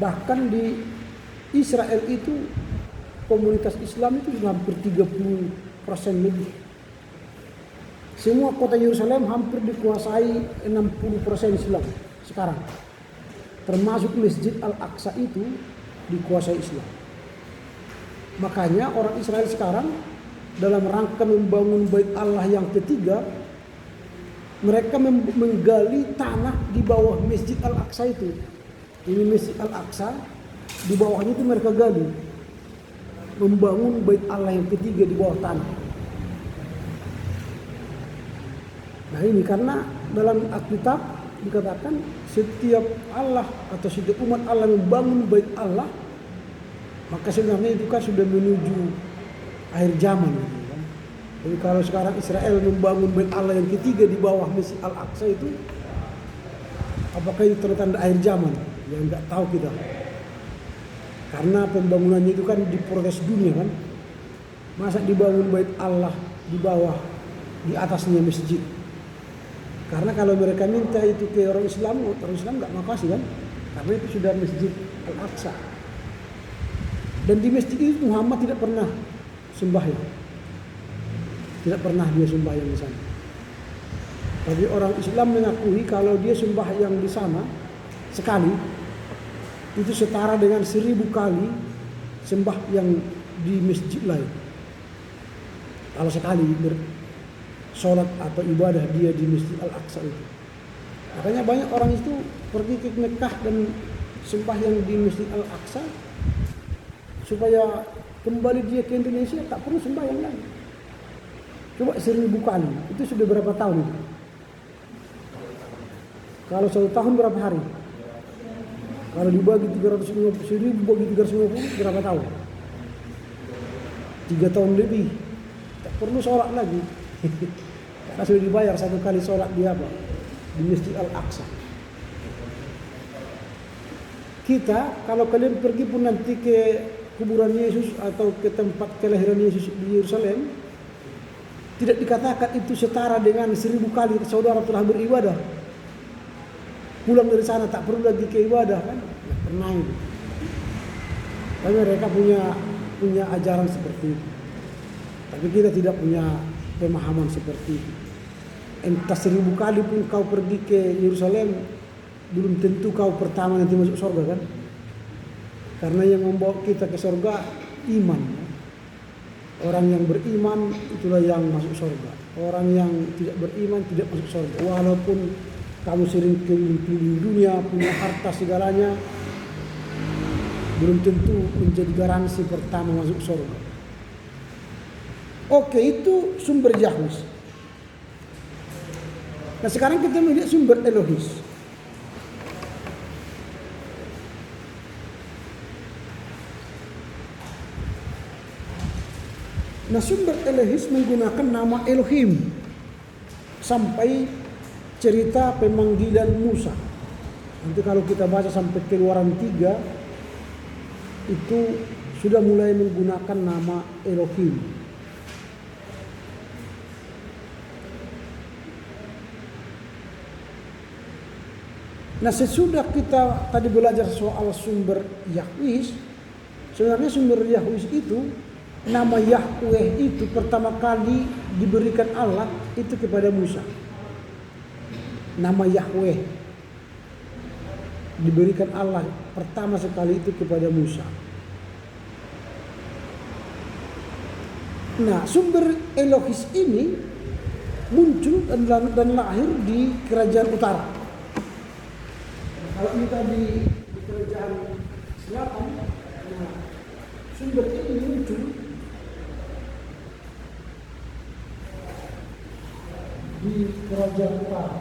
Bahkan di Israel itu komunitas Islam itu sudah hampir 30% lebih. Semua kota Yerusalem hampir dikuasai 60% Islam sekarang. Termasuk Masjid Al-Aqsa itu dikuasai Islam. Makanya orang Israel sekarang dalam rangka membangun Bait Allah yang ketiga, mereka menggali tanah di bawah Masjid Al-Aqsa itu. Ini Masjid Al-Aqsa, di bawahnya itu mereka gali, membangun Bait Allah yang ketiga di bawah tanah. Nah ini karena dalam Alkitab dikatakan setiap Allah atau setiap umat Allah membangun Bait Allah, maka sebenarnya itu kan sudah menuju akhir zaman. Jadi kalau sekarang Israel membangun Bait Allah yang ketiga di bawah Masjid Al-Aqsa itu, apakah itu tanda akhir zaman? Ya enggak tahu kita. Karena pembangunannya itu kan diprotes dunia kan. Masa dibangun Bait Allah di bawah, di atasnya masjid? Karena kalau mereka minta itu ke orang Islam enggak mau kasih kan? Karena itu sudah Masjid Al-Aqsa. Dan di masjid itu Muhammad tidak pernah sembahyang. Tidak pernah dia sembahyang di sana. Tapi orang Islam mengakui kalau dia sembahyang di sana sekali, itu setara dengan 1000 kali sembahyang di masjid lain. Kalau sekali sholat atau ibadah dia di Masjid Al-Aqsa itu. Makanya banyak orang itu pergi ke Mekah dan sembahyang di Masjid Al-Aqsa supaya kembali dia ke Indonesia tak perlu sembahyang lagi. Coba 1000 kali, itu sudah berapa tahun itu? Kalau 1 tahun berapa hari? Kalau dibagi 350.000 bagi 350 berapa tahun? 3 tahun lebih. Tak perlu sholat lagi. Karena sudah dibayar 1 kali sholat di apa? Di Masjid Al-Aqsa. Kita kalau kalian pergi pun nanti ke kuburan Yesus atau ke tempat kelahiran Yesus di Yerusalem, tidak dikatakan itu setara dengan 1000 kali saudara telah beribadah. Pulang dari sana tak perlu lagi ke ibadah kan? Tidak pernah itu. Tapi mereka punya ajaran seperti itu. Tapi kita tidak punya pemahaman seperti itu. Entah 1000 kali pun kau pergi ke Yerusalem, belum tentu kau pertama nanti masuk surga kan? Karena yang membawa kita ke surga iman. Orang yang beriman itulah yang masuk surga. Orang yang tidak beriman tidak masuk surga. Walaupun kamu sering keliling dunia, punya harta segalanya, belum tentu menjadi garansi pertama masuk surga. Oke, itu sumber Yahweh. Nah sekarang kita melihat sumber Elohis. Nah sumber Elohis menggunakan nama Elohim sampai cerita pemanggilan Musa. Nanti kalau kita baca sampai Keluaran 3 itu sudah mulai menggunakan nama Elohim. Nah sesudah kita tadi belajar soal sumber Yahweh, sebenarnya sumber Yahweh itu, nama Yahweh itu pertama kali diberikan Allah itu kepada Musa. Nama Yahweh diberikan Allah pertama sekali itu kepada Musa. Nah sumber Elohis ini muncul dan lahir di kerajaan utara. Kalau kita di kerajaan selatan, nah, sumber ini muncul di kerajaan utara.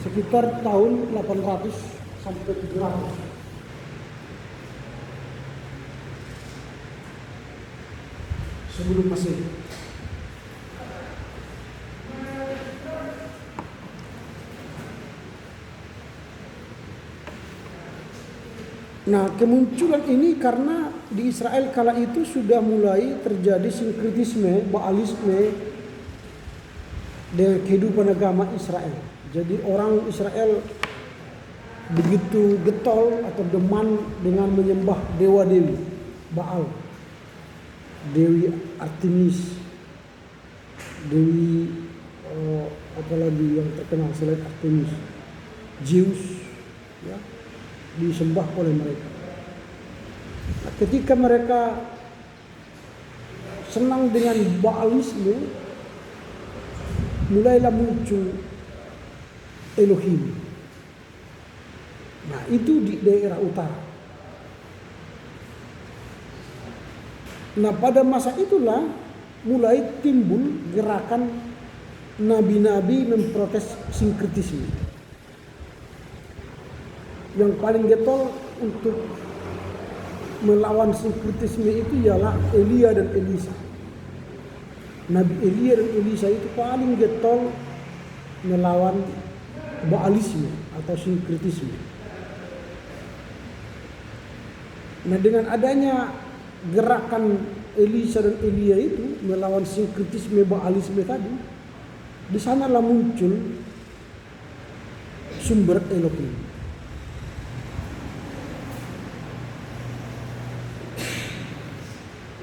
Sekitar tahun 800 sampai 700 sebelum Masehi. Nah kemunculan ini karena di Israel kala itu sudah mulai terjadi sinkretisme, baalisme dengan kehidupan agama Israel. Jadi orang Israel begitu getol atau deman dengan menyembah dewa-dewi, Baal, Dewi Artemis, Dewi apalagi yang terkenal selain Artemis, Zeus, ya, disembah oleh mereka. Nah, ketika mereka senang dengan Baalisme, mulailah muncul Elohim. Nah itu di daerah utara. Nah pada masa itulah mulai timbul gerakan nabi-nabi memprotes sinkretisme. Yang paling getol untuk melawan sinkretisme itu ialah Elia dan Elisa. Nabi Elia dan Elisa itu paling getol melawan Baalisme atau sinkretisme. Nah dengan adanya gerakan Elisa dan Elia itu melawan sinkretisme Baalisme tadi, di sanalah muncul sumber Elohim.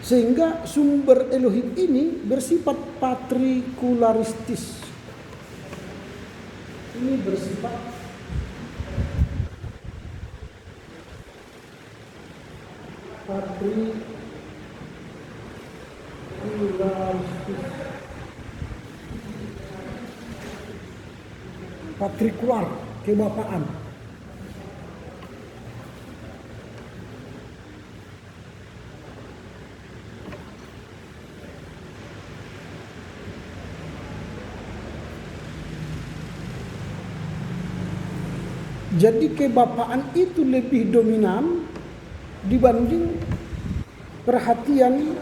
Sehingga sumber Elohim ini bersifat patrikularistis. Ini bersifat patrikular, kebapaan. Jadi kebapaan itu lebih dominan dibanding perhatian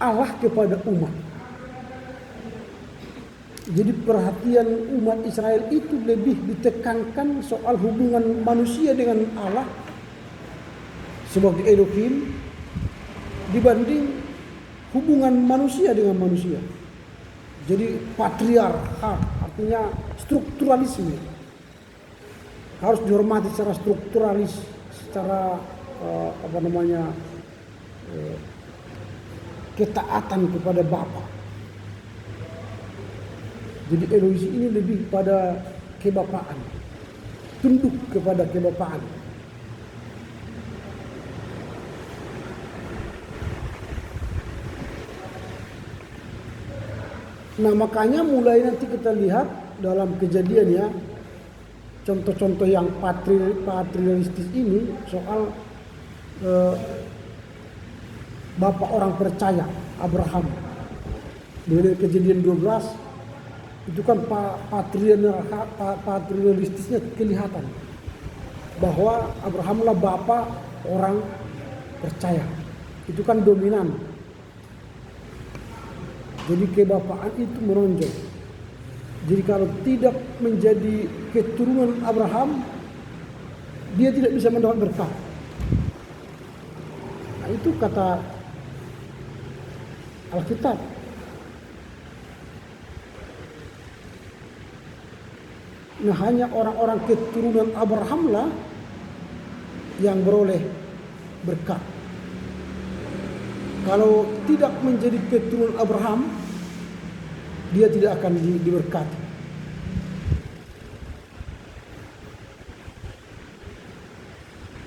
Allah kepada umat. Jadi perhatian umat Israel itu lebih ditekankan soal hubungan manusia dengan Allah sebagai Elohim dibanding hubungan manusia dengan manusia. Jadi patriarkat, artinya strukturalisme. harus dihormati secara strukturalis, secara ketaatan kepada Bapa. Jadi Elohis ini lebih pada kebapaan, tunduk kepada kebapaan. Nah makanya mulai nanti kita lihat dalam Kejadian ya, contoh-contoh yang patrialistis ini soal bapak orang percaya Abraham. Dari Kejadian 12 itu kan patrialistisnya kelihatan bahwa Abrahamlah bapak orang percaya. Itu kan dominan. Jadi kebapaan itu menonjol. Jadi kalau tidak menjadi keturunan Abraham, dia tidak bisa mendapat berkat. Nah, itu kata Alkitab. Nah, hanya orang-orang keturunan Abraham lah yang beroleh berkat. Kalau tidak menjadi keturunan Abraham, dia tidak akan diberkati.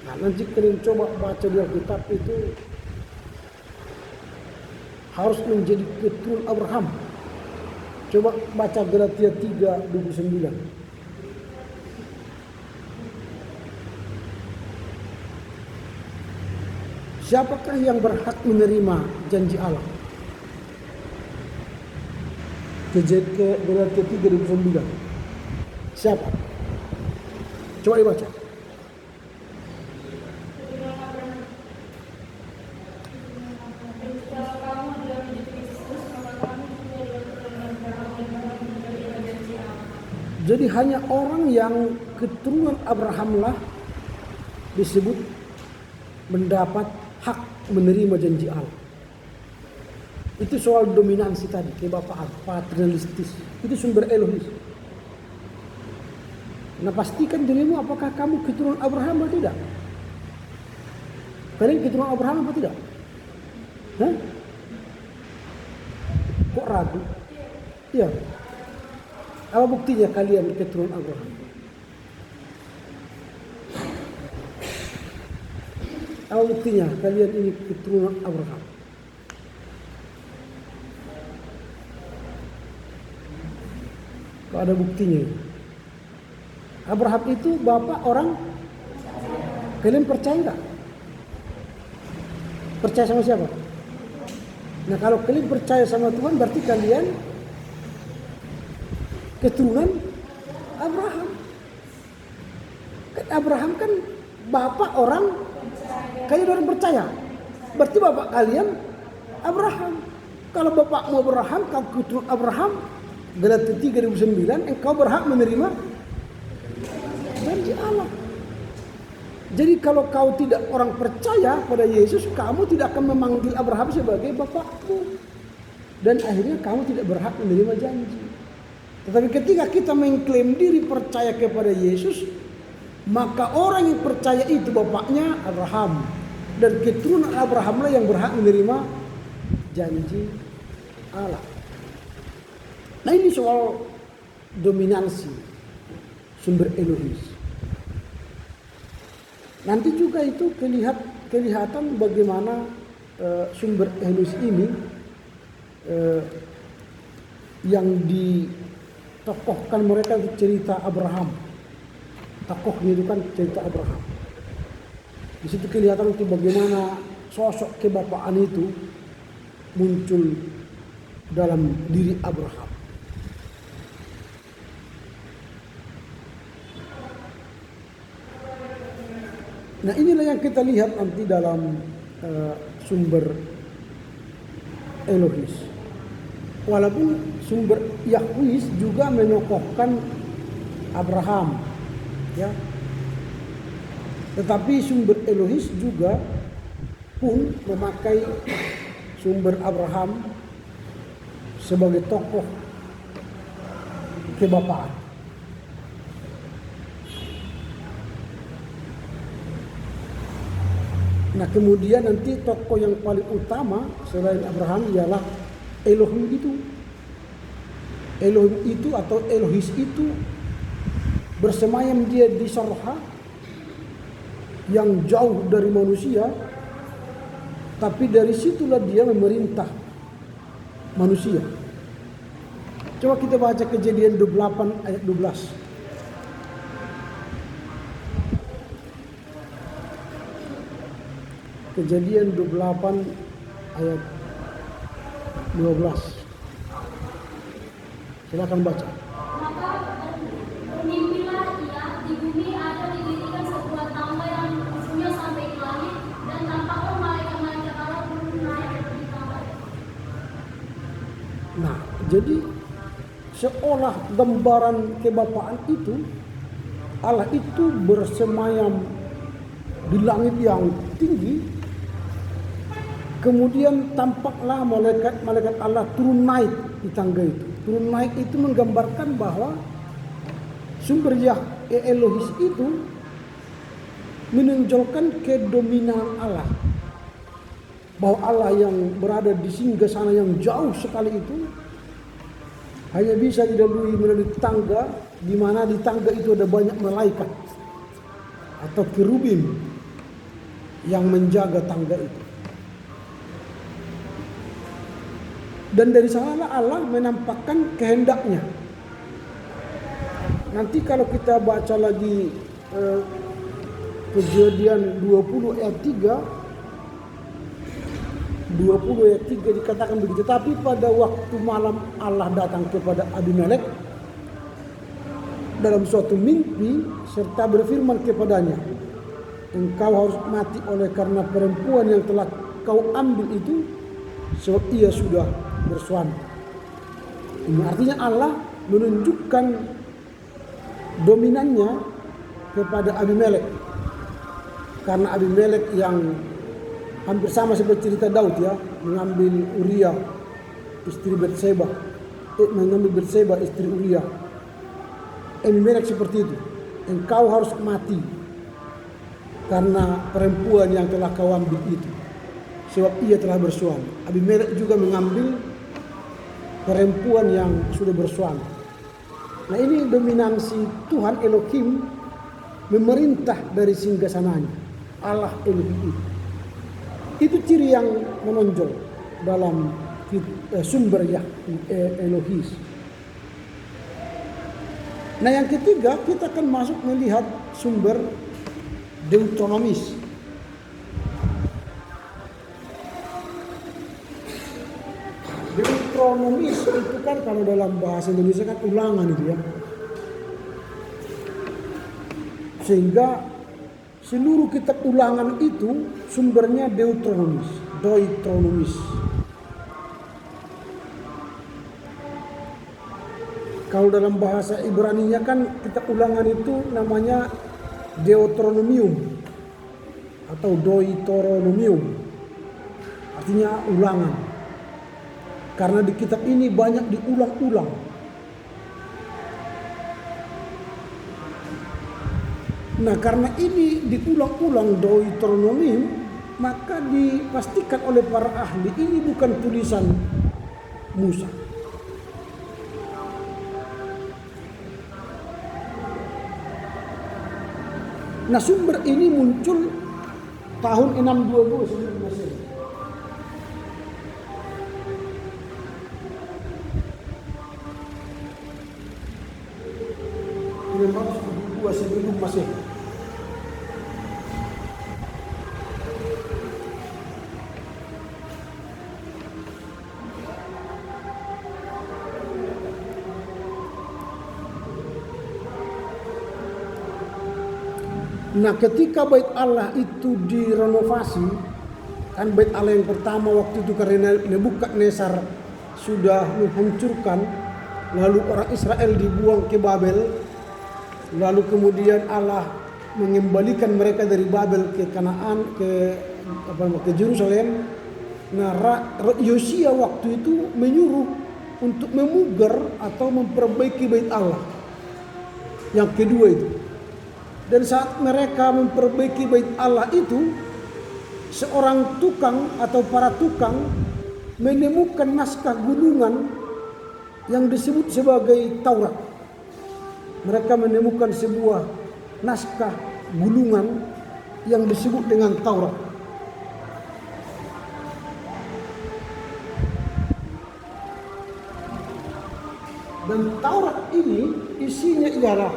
Nah, nanti kalian coba baca di Alkitab itu harus menjadi keturunan Abraham. Coba baca Galatia 3:29. Siapakah yang berhak menerima janji Allah? Galatia 3:29. Siapa? Coba dibaca. Jadi hanya orang yang keturunan Abraham lah disebut mendapat hak menerima janji Allah. Itu soal dominansi tadi, kebapaan, patrialistis. Itu sumber Elohis. Nah pastikan dirimu apakah kamu keturunan Abraham atau tidak? Kalian keturunan Abraham atau tidak? Hah? Kok ragu? Iya. Apa buktinya kalian keturunan Abraham? Apa buktinya kalian ini keturunan Abraham? Kok ada buktinya? Abraham itu bapak orang. Kalian percaya enggak? Percaya sama siapa? Nah kalau kalian percaya sama Tuhan berarti kalian keturunan Abraham. Kan Abraham kan bapak orang, kalian orang percaya. Berarti bapak kalian Abraham. Kalau bapakmu Abraham, kau keturunan Abraham, Galatia 3:29, engkau berhak menerima janji Allah. Jadi kalau kau tidak orang percaya pada Yesus, kamu tidak akan memanggil Abraham sebagai bapakmu. Dan akhirnya kamu tidak berhak menerima janji. Tetapi ketika kita mengklaim diri percaya kepada Yesus, maka orang yang percaya itu bapaknya Abraham. Dan keturunan Abraham lah yang berhak menerima janji Allah. Nah ini soal dominansi sumber Elohis. Nanti juga itu kelihatan bagaimana sumber Elohis ini yang ditokohkan mereka itu cerita Abraham. Tokohnya itu kan cerita Abraham. Di situ kelihatan itu bagaimana sosok kebapaan itu muncul dalam diri Abraham. Nah inilah yang kita lihat nanti dalam sumber Elohis. Walaupun sumber Yahwis juga menokohkan Abraham, ya. Tetapi sumber Elohis juga pun memakai sumber Abraham sebagai tokoh kebapaan. Nah kemudian nanti tokoh yang paling utama selain Abraham ialah Elohim itu. Elohim itu atau Elohis itu bersemayam dia di sorha yang jauh dari manusia, tapi dari situlah dia memerintah manusia. Coba kita baca Kejadian 28 ayat 12. Kejadian 28 ayat 12. Silakan baca. Maka bermimpilah ia, di bumi ada didirikan sebuah tangga yang ujungnya sampai ke langit, dan tampaklah malaikat-malaikat Allah turun naik di tangga itu. Nah, jadi seolah gambaran kebapaan itu, Allah itu bersemayam di langit yang tinggi, kemudian tampaklah malaikat Allah turun naik di tangga itu. Turun naik itu menggambarkan bahwa sumber Elohis itu menonjolkan kedominan Allah. Bahwa Allah yang berada di singgasana yang jauh sekali itu hanya bisa dilalui melalui tangga, di mana di tangga itu ada banyak malaikat atau kerubim yang menjaga tangga itu. Dan dari sanalah Allah menampakkan kehendaknya. Nanti kalau kita baca lagi Kejadian 20 ayat 3, 20 ayat 3 dikatakan begitu. Tapi pada waktu malam Allah datang kepada Abimelek dalam suatu mimpi serta berfirman kepadanya, engkau harus mati oleh karena perempuan yang telah kau ambil itu, sebab ia sudah bersuami. Ini artinya Allah menunjukkan dominannya kepada Abimelek. Karena Abimelek yang hampir sama seperti cerita Daud ya, mengambil Uria istri Batseba, istri Uria. Abimelek seperti itu. Engkau harus mati karena perempuan yang telah kau ambil itu, sebab ia telah bersuami. Abimelek juga mengambil perempuan yang sudah bersuami. Nah ini dominansi Tuhan Elohim memerintah dari singgasananya, Allah Elohim itu. Itu ciri yang menonjol dalam sumber Elohis. Nah yang ketiga kita akan masuk melihat sumber Deuteronomis. Deuteronomis itu kan kalau dalam bahasa Indonesia kan ulangan itu ya. Sehingga seluruh kitab ulangan itu sumbernya Deuteronomis. Kalau dalam bahasa Ibrani-nya kan kitab ulangan itu namanya Deuteronomium atau Deuteronomium. Artinya ulangan. Karena di kitab ini banyak diulang-ulang. Nah karena ini diulang-ulang Deuteronomium, maka dipastikan oleh para ahli ini bukan tulisan Musa. Nah sumber ini muncul tahun 622 sebelum Masehi. Sebelum Masehi. Nah ketika bait Allah itu direnovasi, kan bait Allah yang pertama waktu itu karena Nebukadnezar sudah menghancurkan, lalu orang Israel dibuang ke Babel, lalu kemudian Allah mengembalikan mereka dari Babel ke Kanaan, ke Yerusalem. Nah Yosia waktu itu menyuruh untuk memugar atau memperbaiki bait Allah yang kedua itu. Dan saat mereka memperbaiki bait Allah itu, seorang tukang atau para tukang menemukan naskah gulungan yang disebut sebagai Taurat. Mereka menemukan sebuah naskah gulungan yang disebut dengan Taurat. Dan Taurat ini isinya ialah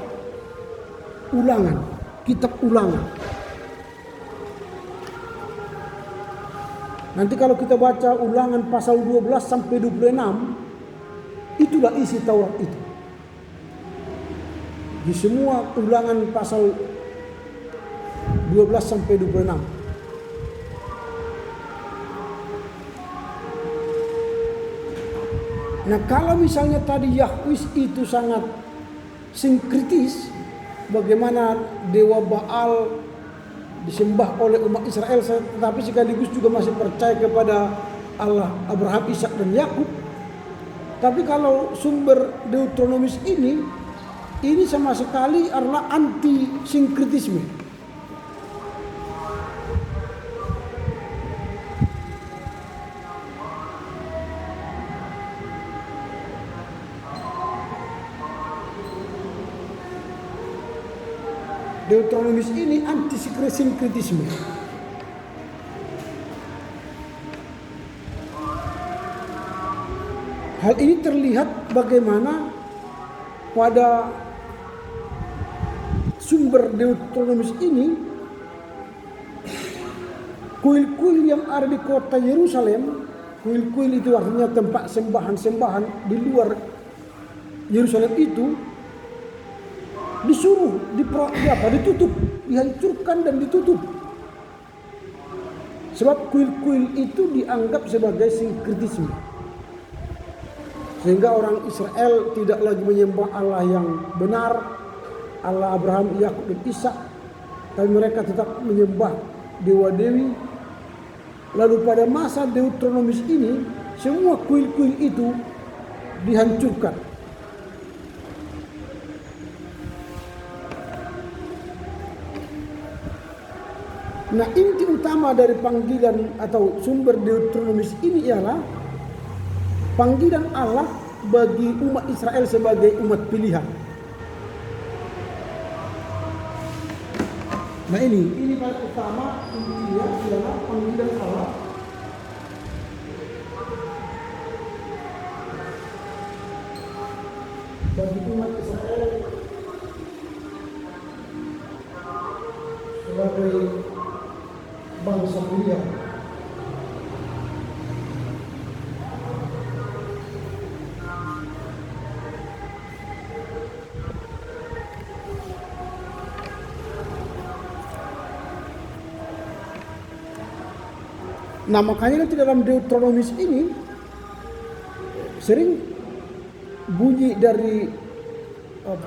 ulangan, kitab ulangan. Nanti kalau kita baca ulangan pasal 12 sampai 26, itulah isi Taurat itu. Di semua ulangan pasal 12 sampai 26. Nah, kalau misalnya tadi Yahweh itu sangat sinkritis, bagaimana dewa Baal disembah oleh umat Israel, tetapi sekaligus juga masih percaya kepada Allah Abraham, Ishak dan Yakub. Tapi kalau sumber Deuteronomis ini sama sekali adalah anti sinkritisme. Deuteronomis ini anti sinkritisme. Hal ini terlihat bagaimana pada sumber Deuteronomis ini, kuil-kuil yang ada di kota Yerusalem, kuil-kuil itu artinya tempat sembahan-sembahan di luar Yerusalem itu, disuruh ditutup, dihancurkan dan ditutup. Sebab kuil-kuil itu dianggap sebagai sinkritisme. Sehingga orang Israel tidak lagi menyembah Allah yang benar, Allah Abraham, Yakub dan Ishak, tapi mereka tetap menyembah dewa-dewi. Lalu pada masa Deuteronomis ini, semua kuil-kuil itu dihancurkan. Nah, inti utama dari panggilan atau sumber Deuteronomis ini ialah panggilan Allah bagi umat Israel sebagai umat pilihan. Nah, ini paling utama, intinya ialah panggilan Allah bagi umat Israel sebagai bangsa pilihan. Nah, makanya nanti dalam Deuteronomis ini sering bunyi dari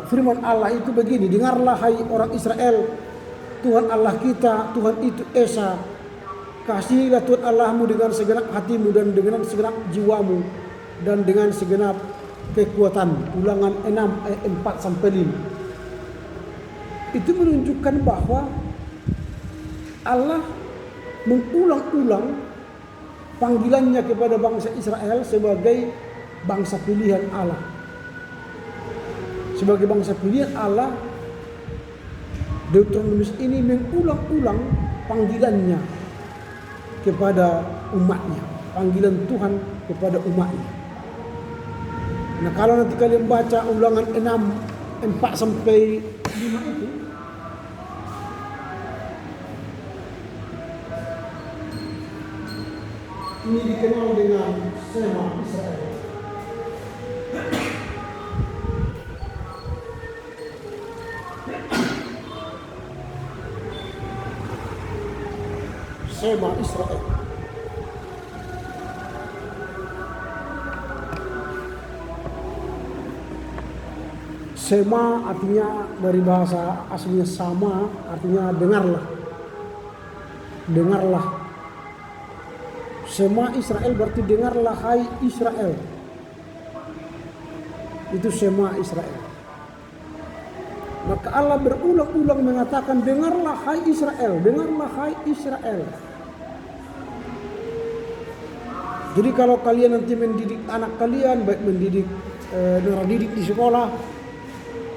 firman Allah itu begini, dengarlah hai orang Israel, Tuhan Allah kita, Tuhan itu Esa. Kasihilah Tuhan Allahmu dengan segenap hatimu dan dengan segenap jiwamu dan dengan segenap kekuatan. Ulangan 6 ayat 4 sampai 5. Itu menunjukkan bahwa Allah mengulang-ulang panggilannya kepada bangsa Israel sebagai bangsa pilihan Allah. Sebagai bangsa pilihan Allah, Deuteronomis ini mengulang-ulang panggilannya kepada umatnya, panggilan Tuhan kepada umatnya. Nah, kalau nanti kalian baca ulangan 6, 4 sampai 5 itu, ini dikenal dengan Shema Israel. Shema Israel. Shema artinya dari bahasa aslinya sama, artinya dengarlah. Dengarlah. Shema Israel berarti dengarlah hai Israel. Itu Shema Israel. Maka Allah berulang-ulang mengatakan dengarlah hai Israel, dengarlah hai Israel. Jadi kalau kalian nanti mendidik anak kalian, baik mendidik didik di sekolah,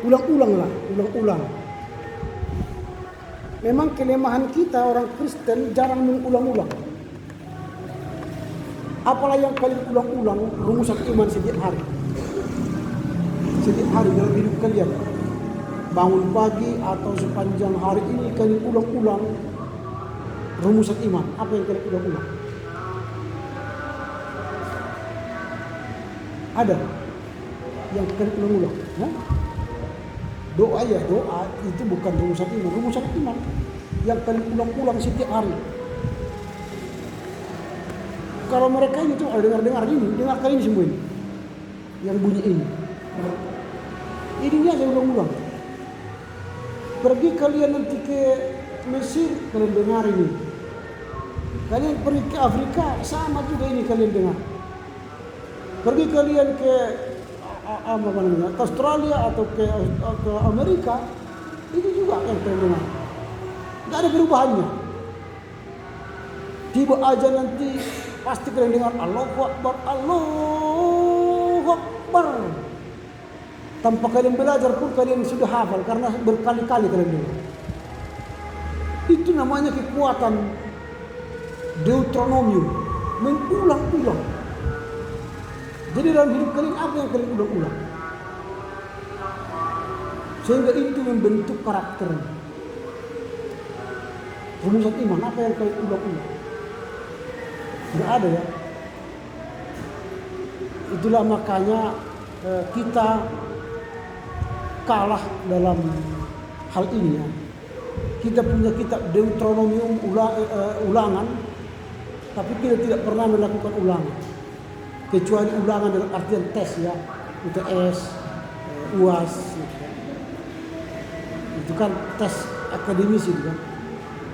ulang-ulang. Memang kelemahan kita orang Kristen jarang mengulang-ulang. Apalah yang kalian ulang-ulang rumusan iman setiap hari. Setiap hari dalam hidup kalian. Bangun pagi atau sepanjang hari ini kalian ulang-ulang rumusan iman. Apa yang kalian ulang-ulang? Ada yang kalian ulang-ulang. Doa itu bukan rumusan iman yang kalian ulang-ulang setiap hari. Kalau mereka ini tuh dengar kalian semua ini yang bunyi ini. Ininya saya ulang-ulang. Pergi kalian nanti ke Mesir, kalian dengar ini. Kalian pergi ke Afrika, sama juga ini kalian dengar. Pergi kalian ke Australia atau ke Amerika, itu juga yang kalian dengar. Tidak ada perubahannya. Tiba aja nanti pasti kalian dengar Allahu Akbar, Allahu Akbar. Tanpa kalian belajar pun kalian sudah hafal karena berkali-kali kalian dengar. Itu namanya kekuatan Deuteronomium, mengulang-ulang. Jadi dalam hidup kalian apa yang kalian ulang-ulang? Sehingga itu membentuk karakter. Rumusan iman apa yang kalian ulang-ulang? Tidak ada ya. Itulah makanya kita kalah dalam hal ini ya. Kita punya kitab Deuteronomium ulangan, tapi kita tidak pernah melakukan ulangan. Kecuali ulangan dalam artian tes ya, UTS, UAS. Itu kan tes akademis itu kan.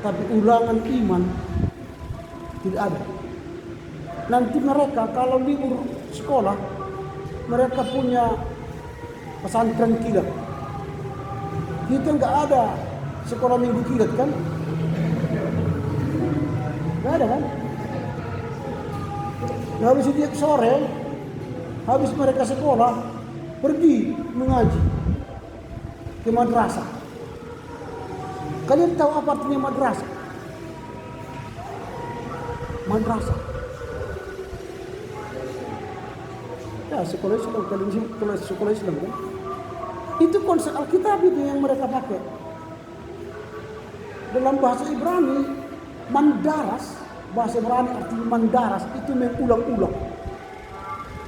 Tapi ulangan iman tidak ada. Nanti mereka kalau libur sekolah, mereka punya pesantren kilat. Kita nggak ada sekolah minggu kilat kan? Nggak ada kan? Habis setiap sore, habis mereka sekolah, pergi mengaji ke madrasah. Kalian tahu apa artinya madrasah? Madrasah. Ya, sekolah Islam, kalian sekolah Islam kan? Itu konsep Alkitab itu yang mereka pakai. Dalam bahasa Ibrani, mandaras, bahasa Ibrani artinya mandaras itu mengulang-ulang.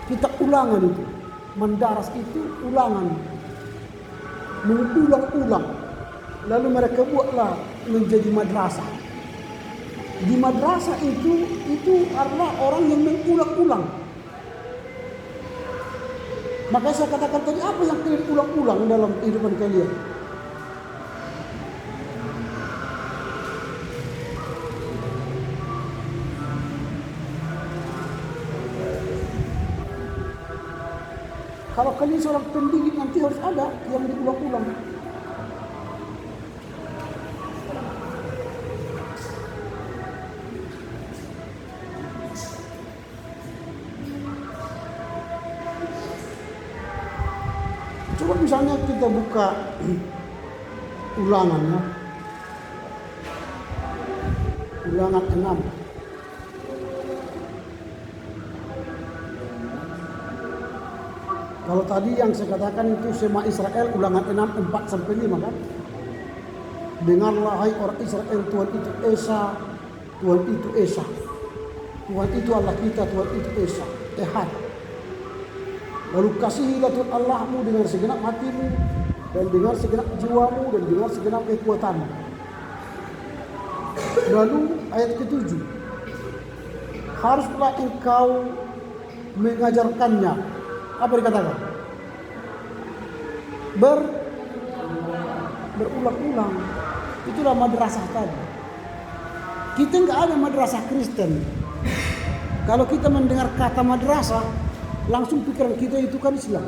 Kita ulangan itu. Mandaras itu ulangan. Mengulang-ulang. Lalu mereka buatlah menjadi madrasah. Di madrasah itu adalah orang yang mengulang-ulang. Maka saya katakan tadi, apa yang kalian ulang-ulang dalam kehidupan kalian? Kalau kalian seorang pendidik nanti harus ada yang diulang-ulang. Coba misalnya kita buka ulangannya. Ulangan 6. Kalau tadi yang saya katakan itu Sema Israel ulangan 6, 4-5 kan. Dengarlah hai orang Israel, Tuhan itu Esa, Tuhan itu Esa. Tuhan itu Allah kita, Tuhan itu Esa, Ehad. Lalu kasihilah Tuhan Allahmu dengan segenap hatimu, dan dengan segenap jiwamu, dan dengan segenap kekuatanmu. Lalu ayat ke-7. Haruslah engkau mengajarkannya. Apa dikatakan? Berulang-ulang. Itulah madrasah tadi. Kita nggak ada madrasah Kristen. Kalau kita mendengar kata madrasah, langsung pikiran kita itu kan Islam.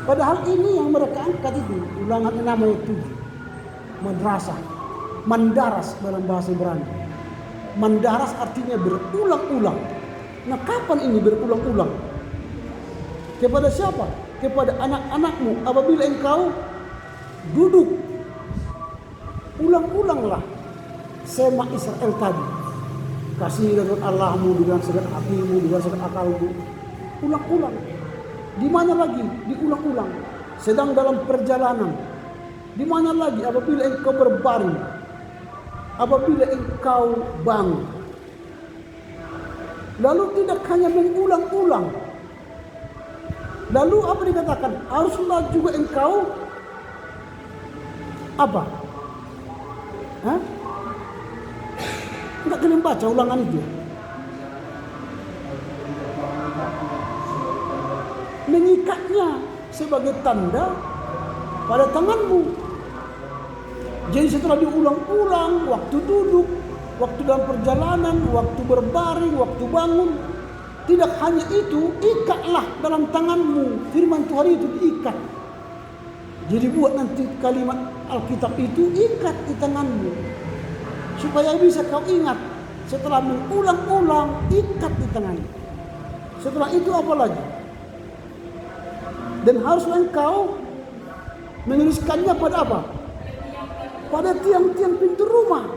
Padahal ini yang mereka angkat itu ulangan 6 ayat 7. Madrasah, mandaras dalam bahasa Ibrani. Mendaras artinya berulang-ulang. Nah, kapan ini berulang-ulang? Kepada siapa? Kepada anak-anakmu apabila engkau duduk. Ulang-ulanglah sema Israel tadi. Kasih Tuhan Allahmu dengan segala hatimu, dengan segala akalmu. Ulang-ulang. Di mana lagi? Diulang-ulang. Sedang dalam perjalanan. Di mana lagi? Apabila engkau berbaring. Apabila engkau bangun. Lalu tidak hanya mengulang-ulang. Lalu apa dikatakan? Haruslah juga engkau apa? Hah? Enggak kalian baca ulangan itu? Mengikatnya sebagai tanda pada tanganmu. Jadi setelah diulang-ulang, waktu duduk, waktu dalam perjalanan, waktu berbaring, waktu bangun, tidak hanya itu, ikatlah dalam tanganmu. Firman Tuhan itu diikat. Jadi buat nanti kalimat Alkitab itu ikat di tanganmu. Supaya bisa kau ingat. Setelah mengulang-ulang, ikat di tanganmu. Setelah itu apa lagi? Dan haruslah engkau menuliskannya pada apa? Pada tiang-tiang pintu rumah.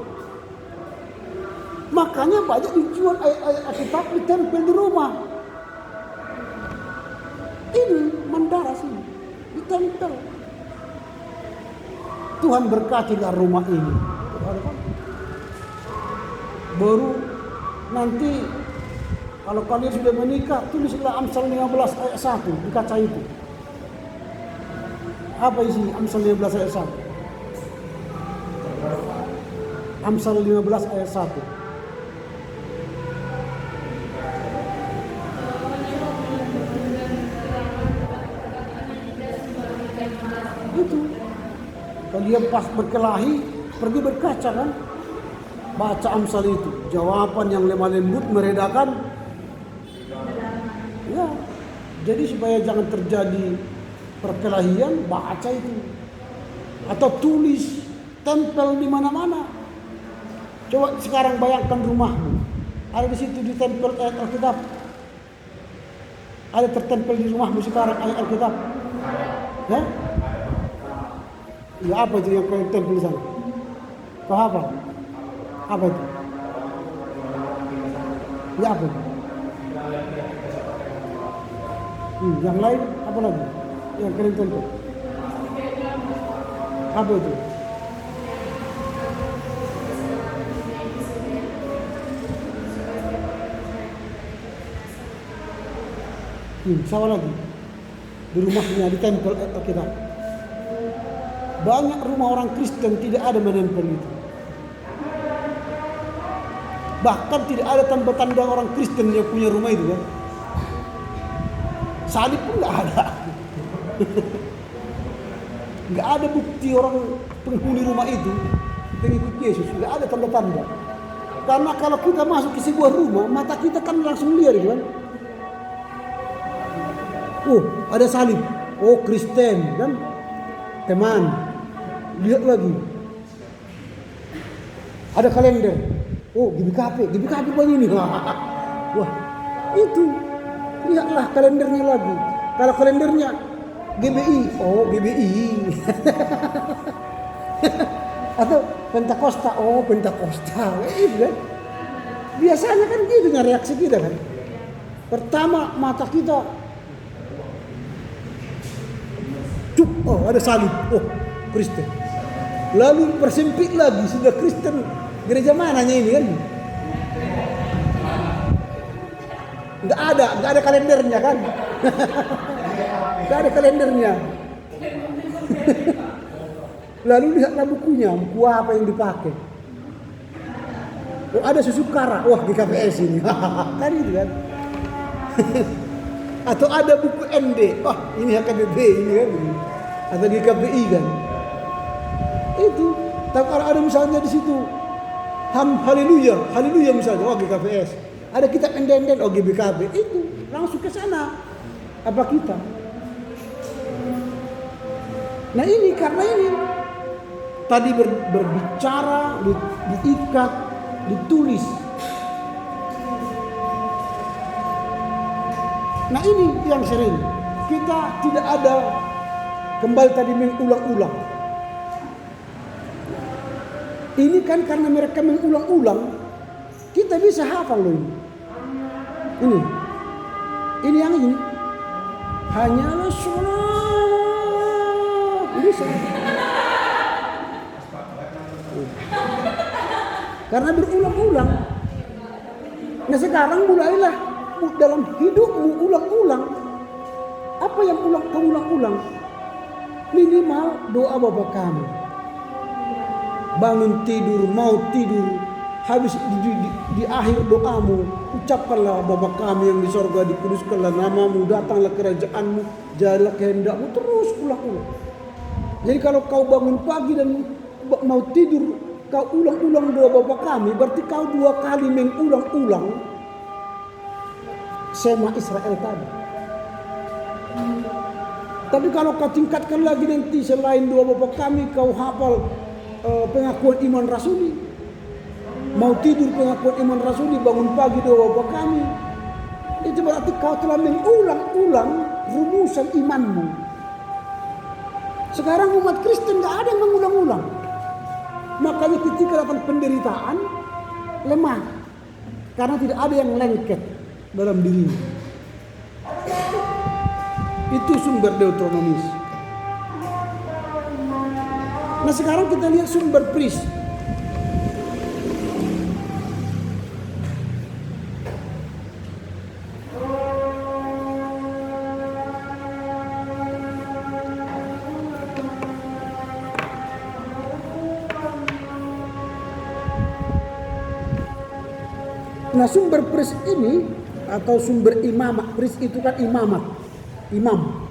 Makanya banyak dijual ayat-ayat Alkitab di tempel di rumah. Ini mendaras ini di tempel. Tuhan berkatilah rumah ini. Baru nanti kalau kalian sudah menikah, tulislah Amsal 15 ayat 1 di kaca itu. Apa isi Amsal 15 ayat 1? Amsal 15 ayat 1. Itu. Kalau dia pas berkelahi, pergi berkaca kan? Baca Amsal itu. Jawaban yang lemah lembut meredakan. Ya. Jadi supaya jangan terjadi perkelahian, baca itu. Atau tulis, tempel di mana-mana. Coba sekarang bayangkan rumahmu. Ada di situ ditempel ayat Alkitab. Ada tertempel di rumahmu sekarang ayat Alkitab. Ya? Ya apa itu yang kau tempel di sana? Kau apa? Apa itu? Ya apa itu? Yang lain apa lagi? Yang kalian tempel? Apa itu? Siapa lagi? Di rumahnya ditempel Alkitab. Banyak rumah orang Kristen tidak ada menempel itu. Bahkan tidak ada tanda-tanda orang Kristen yang punya rumah itu kan. Salib pun nggak ada. Nggak ada bukti orang penghuni rumah itu pengikut Yesus. Nggak ada tanda-tanda. Karena kalau kita masuk ke sebuah rumah, mata kita kan langsung lihat kan. Oh, ada salib. Oh, Kristen kan. Teman. Lihat lagi. Ada kalender. Oh, GBKP banyak ini. Wah, itu. Lihatlah kalendernya lagi. Kalau kalendernya GBI, oh GBI. Atau Pentakosta, oh Pentakosta. Itu kan. Biasanya kan gitu reaksi kita kan. Pertama mata kita, oh ada salib, oh Kristen. Lalu persempit lagi, sudah Kristen gereja mananya ini kan? Nggak ada kalendernya kan? Nggak ada kalendernya. Lalu lihatlah bukunya, buku apa yang dipakai. Oh ada susu kara, wah GKPS ini, kan itu kan? Atau ada buku MD, wah ini HKBP ini kan? Atau GKPI kan? Itu. Tapi kalau ada misalnya di situ, haleluya misalnya, wah GKPS. Ada kitab enden-enden, oh GBKB, itu langsung ke sana. Apa kita? Nah ini karena ini tadi berbicara, diikat, ditulis Nah ini yang sering kita tidak ada kembali tadi mengulang-ulang. Ini kan karena mereka mengulang-ulang, kita bisa hafal loh ini. Ini yang ini. Hanyalah sholat. Bisa. Karena berulang-ulang. Nah sekarang mulailah dalam hidupmu ulang-ulang. Apa yang ulang-ulang? Minimal doa Bapa kami. Bangun tidur, mau tidur, habis di akhir doamu ucapkanlah Bapa kami yang di sorga, dikuduskanlah namamu, datanglah kerajaanmu, jadilah kehendakmu, terus ulang-ulang. Jadi kalau kau bangun pagi dan mau tidur, kau ulang-ulang doa Bapa kami, berarti kau 2 kali mengulang-ulang Sema Israel tadi. Tapi kalau kau tingkatkan lagi nanti selain doa Bapa kami, kau hafal pengakuan iman rasuli. Mau tidur pengakuan iman rasuli, bangun pagi doa Bapa kami. Itu berarti kau telah mengulang-ulang rumusan imanmu. Sekarang umat Kristen gak ada yang mengulang-ulang. Makanya ketika datang penderitaan, lemah. Karena tidak ada yang lengket dalam dirinya. Itu sumber Deuteronomis. Nah sekarang kita lihat sumber Pris. Nah sumber Pris ini atau sumber imamat, Pris itu kan imamat, imam,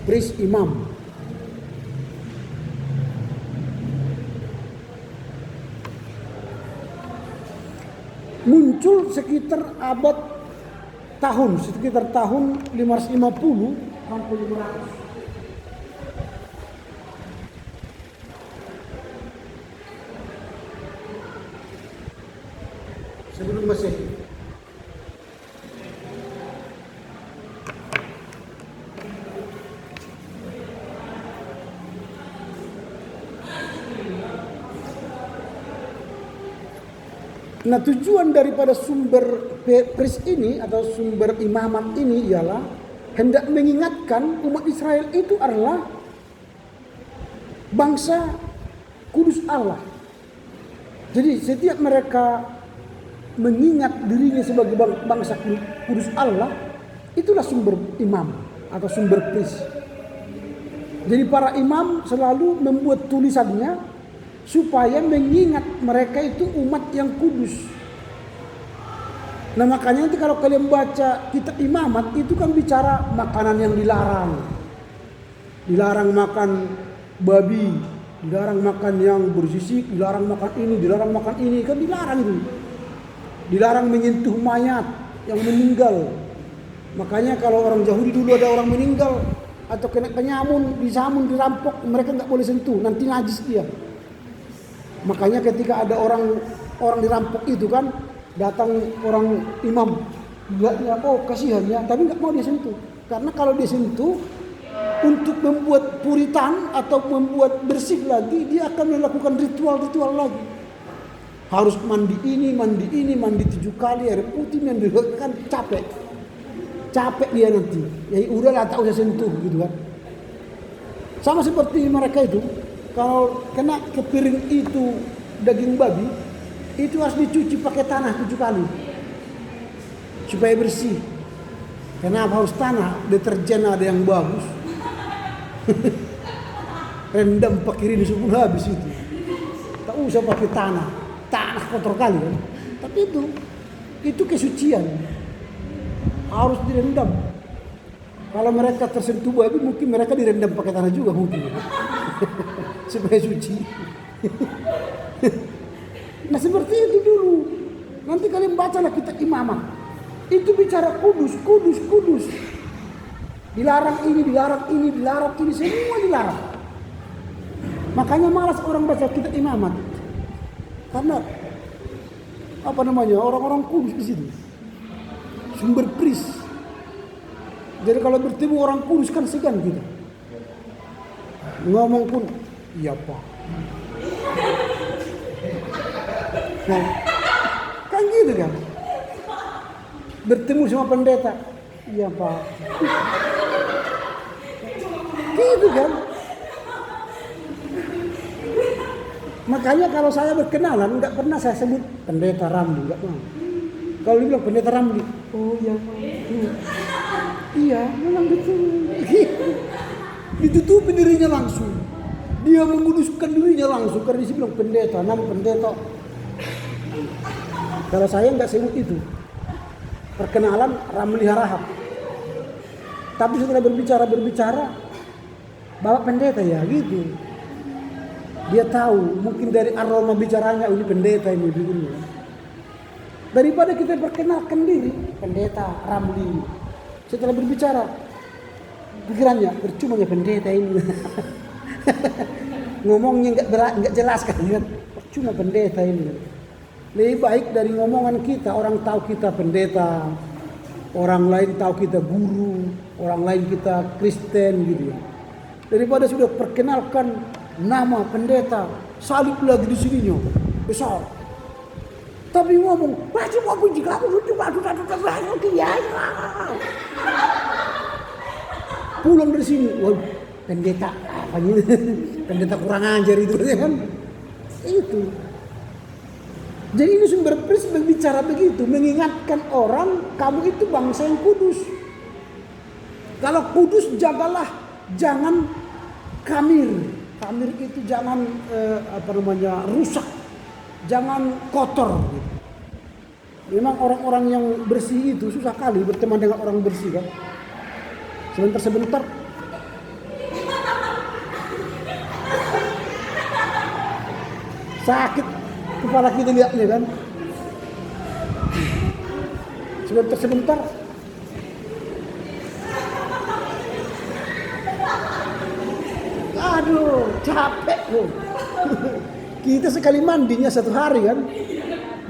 Pris imam. Muncul sekitar sekitar tahun 550 sampai 500 sebelum Masehi. Nah tujuan daripada sumber Pris ini atau sumber imamat ini ialah hendak mengingatkan umat Israel itu adalah bangsa kudus Allah. Jadi setiap mereka mengingat dirinya sebagai bangsa kudus Allah, itulah sumber imam atau sumber Pris. Jadi para imam selalu membuat tulisannya supaya mengingat mereka itu umat yang kudus. Nah makanya nanti kalau kalian baca kitab imamat itu kan bicara makanan yang dilarang. Dilarang makan babi, dilarang makan yang bersisik, dilarang makan ini, kan dilarang itu. Dilarang menyentuh mayat yang meninggal. Makanya kalau orang Yahudi dulu ada orang meninggal atau kena penyamun, disamun, dirampok, mereka nggak boleh sentuh, nanti najis dia. Makanya ketika ada orang dirampok itu kan datang orang imam, lihatnya kasihan ya, tapi nggak mau dia sentuh. Karena kalau dia sentuh untuk membuat puritan atau membuat bersih lagi, dia akan melakukan ritual lagi. Harus mandi 7 kali air putih yang kan capek dia nanti. Ya udahlah tak usah sentuh gitu kan. Sama seperti mereka itu. Kalau kena ke piring itu daging babi, itu harus dicuci pakai tanah 7 kali supaya bersih. Kenapa harus tanah? Deterjen ada yang bagus. Rendam pakai rinso pun habis itu. Tak usah pakai tanah kotor kali kan. Tapi itu kesucian. Harus direndam. Kalau mereka tersentuh babi, mungkin mereka direndam pakai tanah juga mungkin. Supaya suci. Nah seperti itu dulu. Nanti kalian bacalah kitab imamat. Itu bicara kudus. Dilarang ini, semua dilarang. Makanya malas orang baca kitab imamat. Karena orang-orang kudus di situ. Sumber Pris. Jadi kalau bertemu orang kudus kan segan kita. Ngomong pun, iya Pak. Nah, kan gitu kan. Bertemu sama pendeta, iya Pak. Gitu kan. Makanya kalau saya berkenalan nggak pernah saya sebut pendeta Ramli, nggak pernah. Kalau dia bilang pendeta Ramli, oh iya Pak. Iya, memang betul. Ditutupi dirinya langsung. Dia menguduskan dirinya langsung karena dia bilang pendeta, nama pendeta. Kalau saya nggak sebut itu. Perkenalan Ramli Harahap. Tapi setelah berbicara, Bapak pendeta ya gitu. Dia tahu, mungkin dari aroma bicaranya ini pendeta ini dulu. Daripada kita perkenalkan diri, pendeta Ramli. Setelah berbicara, pikirannya percuma ya pendeta ini. Ngomongnya nggak jelas kan? Percuma pendeta ini. Lebih baik dari ngomongan kita, orang tahu kita pendeta, orang lain tahu kita guru, orang lain kita Kristen gitu ya. Daripada sudah perkenalkan nama pendeta, salib lagi di sininya besar. Tapi ngomong, pasti mau puji kamu pulang dari sini, wah pendeta apa ini? Pendeta kurang ajar itu kan? Itu. Jadi ini sumber pers berbicara begitu, mengingatkan orang kamu itu bangsa yang kudus. Kalau kudus jagalah, jangan kamir. Kamir itu jangan rusak, jangan kotor. Gitu. Memang orang-orang yang bersih itu susah kali berteman dengan orang bersih kan. Sebentar. Sakit kepala kita lihatnya kan. Sebentar. Aduh, capek loh. Kita sekali mandinya 1 hari kan.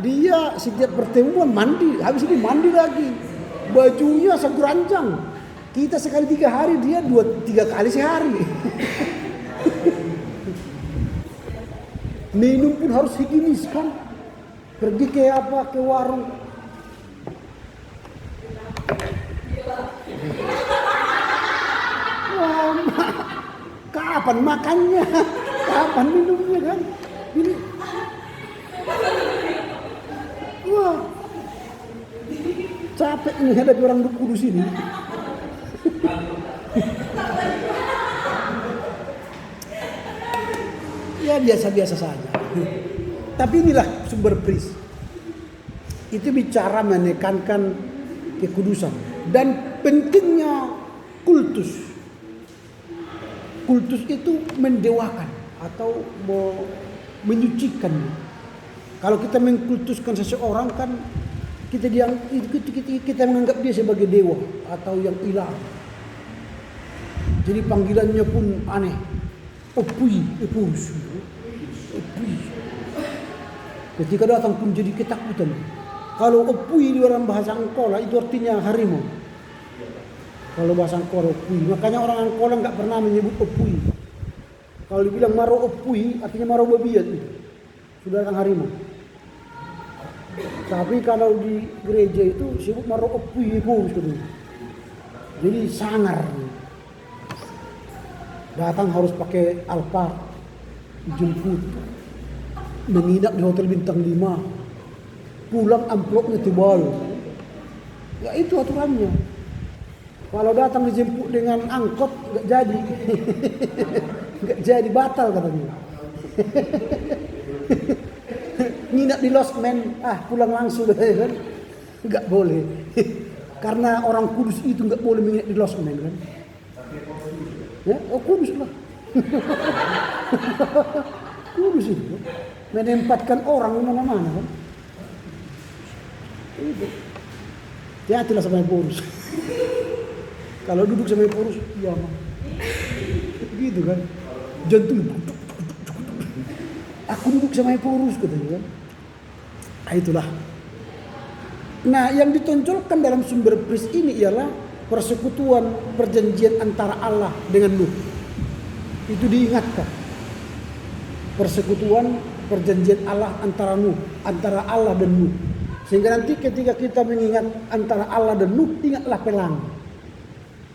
Dia setiap pertemuan mandi, habis itu mandi lagi. Bajunya 1 ranjang. Kita sekali 3 hari, dia 2-3 kali sehari. Minum pun harus higienis kan. Pergi ke warung. Wah, kapan makannya? Kapan minumnya kan? Ini. Wah. Capek nih hadapi orang kudus ini. Ya biasa-biasa saja. Tapi inilah sumber pris. Itu bicara menekankan kekudusan dan pentingnya kultus. Kultus itu mendewakan atau menyucikan. Kalau kita mengkultuskan seseorang kan kita menganggap dia sebagai dewa atau yang ilah. Jadi panggilannya pun aneh. Opui, epurus. Opui. Ketika datang pun jadi ketakutan. Kalau opui di dalam bahasa Angkola itu artinya harimau. Kalau bahasa Angkola opui. Makanya orang Angkola nggak pernah menyebut opui. Kalau dibilang maro opui artinya maro babiat itu. Sudah datang harimau. Tapi kalau di gereja itu sebut maro opui epurus. Jadi sangar. Datang harus pakai Alphard, dijemput, menginap di hotel bintang 5, pulang amplopnya tebal. Ya itu aturannya. Kalau datang dijemput dengan angkot nggak jadi, nggak jadi, batal katanya. Nginap di losmen, pulang langsung kan, nggak boleh. Karena orang kudus itu nggak boleh menginap di losmen kan. Ya, kudus lah. Kudus itu menempatkan orang di mana-mana kan. Itu. Hati-hatilah sama Epurus. Kalau duduk sama Epurus, ya mah. Gitu kan. Jantung. Aku duduk sama Epurus katanya kan. Itulah. Nah, yang ditonjolkan dalam sumber pris ini ialah persekutuan perjanjian antara Allah dengan Nuh. Itu diingatkan. Persekutuan perjanjian Allah antara Nuh, antara Allah dan Nuh. Sehingga nanti ketika kita mengingat antara Allah dan Nuh, ingatlah pelangi.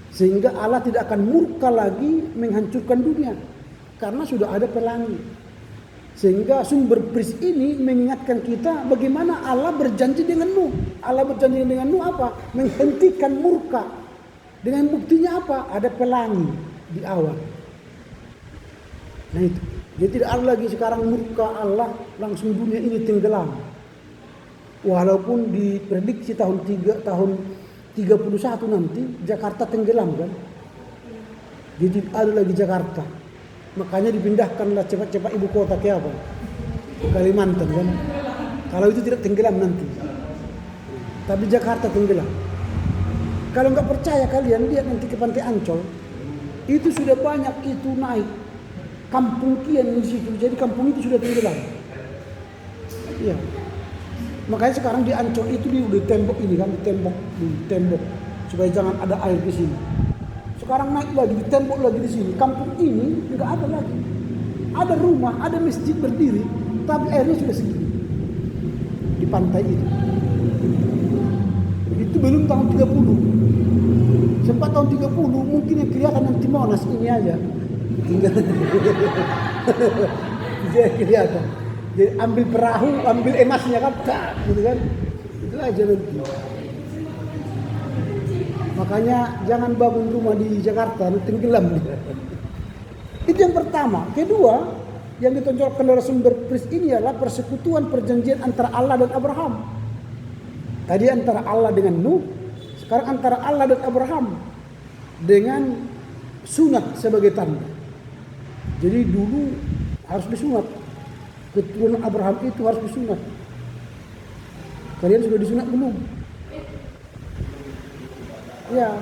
Sehingga Allah tidak akan murka lagi menghancurkan dunia karena sudah ada pelangi. Sehingga sumber pris ini mengingatkan kita bagaimana Allah berjanji dengan Nuh. Allah berjanji dengan Nuh apa? Menghentikan murka. Dengan buktinya apa? Ada pelangi di awan. Nah itu. Jadi tidak ada lagi sekarang murka Allah langsung dunia ini tenggelam. Walaupun diprediksi tahun 31 nanti Jakarta tenggelam kan. Jadi ada lagi Jakarta. Makanya dipindahkanlah cepat-cepat ibu kota ke apa? Ke Kalimantan kan. Kalau itu tidak tenggelam nanti. Tapi Jakarta tenggelam. Kalau nggak percaya kalian lihat nanti ke Pantai Ancol. Itu sudah banyak itu naik. Kampung kian di situ. Jadi kampung itu sudah tenggelam. Iya. Makanya sekarang di Ancol itu di tembok ini kan, di tembok supaya jangan ada air di sini. Sekarang naik lagi, di tembok lagi di sini. Kampung ini nggak ada lagi. Ada rumah, ada masjid berdiri, tapi airnya sudah segini di pantai itu. Itu belum tahun 30. Sempat tahun 30 mungkin yang kelihatan nanti Monas ini aja. Tinggal bisa kelihatan. Jadi ambil perahu, ambil emasnya kan, gitu kan. Itu aja nanti. Makanya jangan bangun rumah di Jakarta, tenggelam dia. Itu yang pertama. Kedua, yang ditonjolkan oleh sumber pris ini adalah persekutuan perjanjian antara Allah dan Abraham. Tadi antara Allah dengan Nuh, sekarang antara Allah dan Abraham dengan sunat sebagai tanda. Jadi dulu harus disunat. Keturunan Abraham itu harus disunat. Kalian sudah disunat belum? Ya,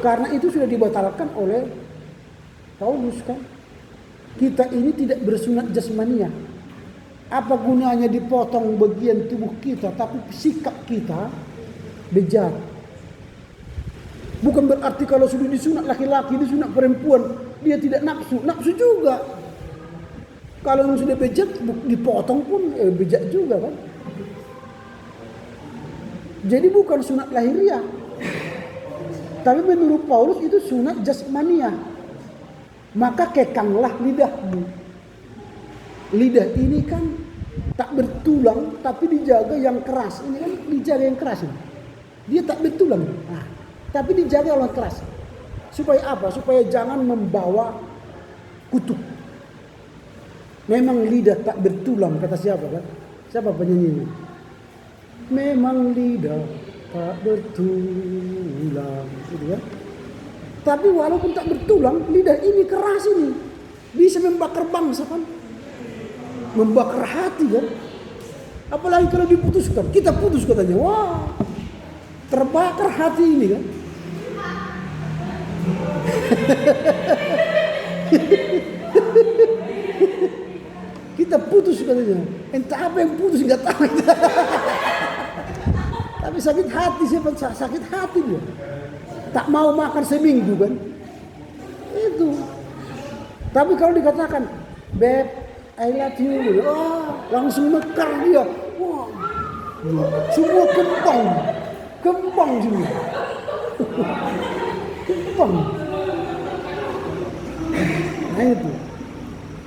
karena itu sudah dibatalkan oleh Paulus kan. Kita ini tidak bersunat jasmania. Apa gunanya dipotong bagian tubuh kita, tapi sikap kita bejat. Bukan berarti kalau sudah disunat laki-laki, disunat perempuan, dia tidak nafsu. Nafsu juga. Kalau yang sudah bejat, dipotong pun bejat juga kan. Jadi bukan sunat lahiriah. Tapi menurut Paulus itu sunat jasmaniah. Maka kekanglah lidahmu. Lidah ini kan tak bertulang tapi dijaga yang keras. Ini kan dijaga yang keras ini. Dia tak bertulang. Nah, tapi dijaga oleh keras. Supaya apa? Supaya jangan membawa kutuk. Memang lidah tak bertulang, kata siapa kan? Siapa penyanyinya? Memang lidah tak bertulang, gitu kan? Tapi walaupun tak bertulang, lidah ini keras ini bisa membakar bangsa kan? Membakar hati kan? Apalagi kalau diputuskan, kita putus katanya, wah terbakar hati ini kan? Kita putus katanya. Entah apa yang putus nggak tahu. Tapi sakit hati, siapa sakit hati dia. Tak mau makan seminggu kan. Itu. Tapi kalau dikatakan, "Beb, I love you." Oh, langsung mekar dia. Wah. Semua kembang semua. Kembang. Nah itu.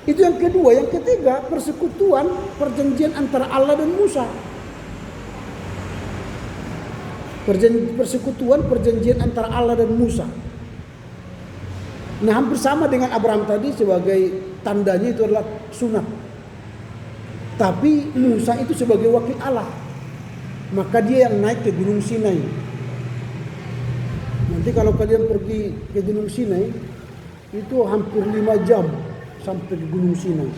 Itu yang kedua. Yang ketiga, persekutuan perjanjian antara Allah dan Musa. Persekutuan perjanjian antara Allah dan Musa. Nah, hampir sama dengan Abraham tadi, sebagai tandanya itu adalah sunat. Tapi Musa itu sebagai wakil Allah. Maka dia yang naik ke Gunung Sinai. Nanti kalau kalian pergi ke Gunung Sinai, itu hampir 5 jam sampai ke Gunung Sinai.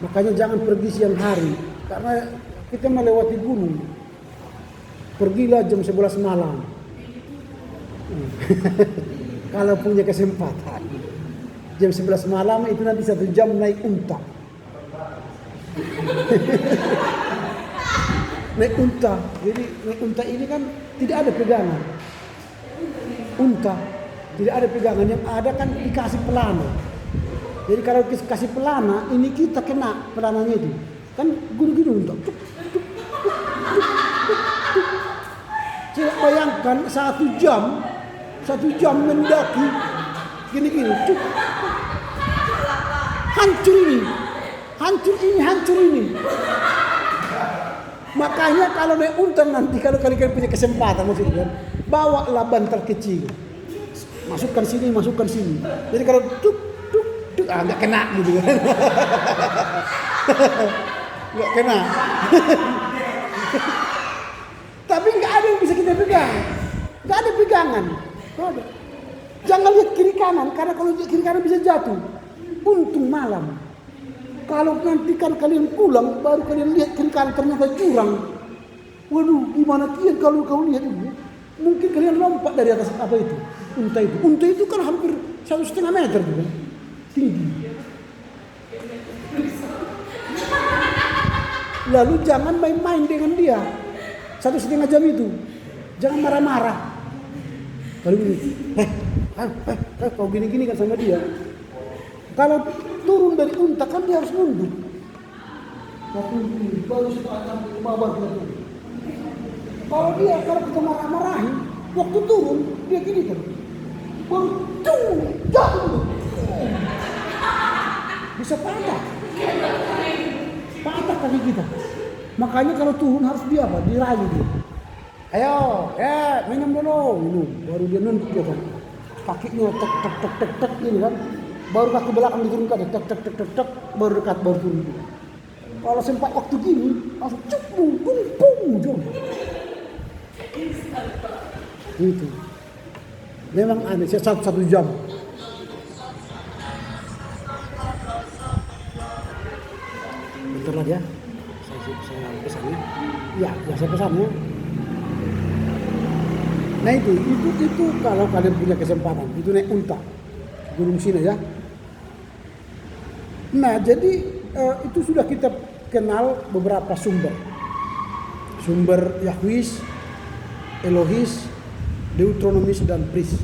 Makanya jangan pergi siang hari, karena kita melewati gunung. Pergilah jam 11 malam. Kalau punya kesempatan. Jam 11 malam itu nanti 1 jam naik unta. Naik unta. Jadi naik unta ini kan tidak ada pegangan. unta. Tidak ada pegangan, yang ada kan dikasih pelana. Jadi kalau kasih pelana, ini kita kena pelananya itu. Kan gini-gini unta. Coba bayangkan 1 jam mendaki gini-gini. Hancur ini. Makanya kalau naik unta nanti, kalau kalian punya kesempatan maksudnya, bawalah bantal kecil. Masukkan sini. Jadi kalau tuk nggak kena gitu kan. Nggak kena. Tapi nggak ada yang bisa kita pegang. Nggak ada pegangan. Nggak ada. Jangan lihat kiri kanan, karena kalau lihat kiri kanan bisa jatuh. Untung malam. Kalau nanti kan kalian pulang, baru kalian lihat kiri kanan ternyata jurang. Waduh, gimana kian kalau kau lihat ini? Mungkin kalian lompat dari atas apa itu? Unta itu. Unta itu kan hampir 1,5 meter juga. Tinggi. Lalu jangan main-main dengan dia. 1,5 jam itu. Jangan marah-marah. Kalau gini, kau gini-gini kan sama dia. Kalau turun dari unta kan dia harus nunduk. Tapi baru setelah ke bawah dia turun. Kalau kita marah-marahin, waktu turun dia gini kan. Baru jatuh. Bisa patah kaki kita. Makanya kalau turun harus dia apa? Dirayu dia. Ayo, minum dulu. Baru dia nunduk dia kan. Kakinya tek ini kan. Baru kaki belakang diturunkan, tek, baru dekat, baru turun. Kalau sempat waktu gini, langsung pung, jom. Gitu. Memang aneh, 1 jam. Bentar lagi ya, saya pesannya. Ya, saya pesannya. Nah itu kalau kalian punya kesempatan, itu naik unta, Gunung Sinai ya. Nah jadi itu sudah kita kenal beberapa sumber Yahwis, Elohis, Deuteronomis dan Pris.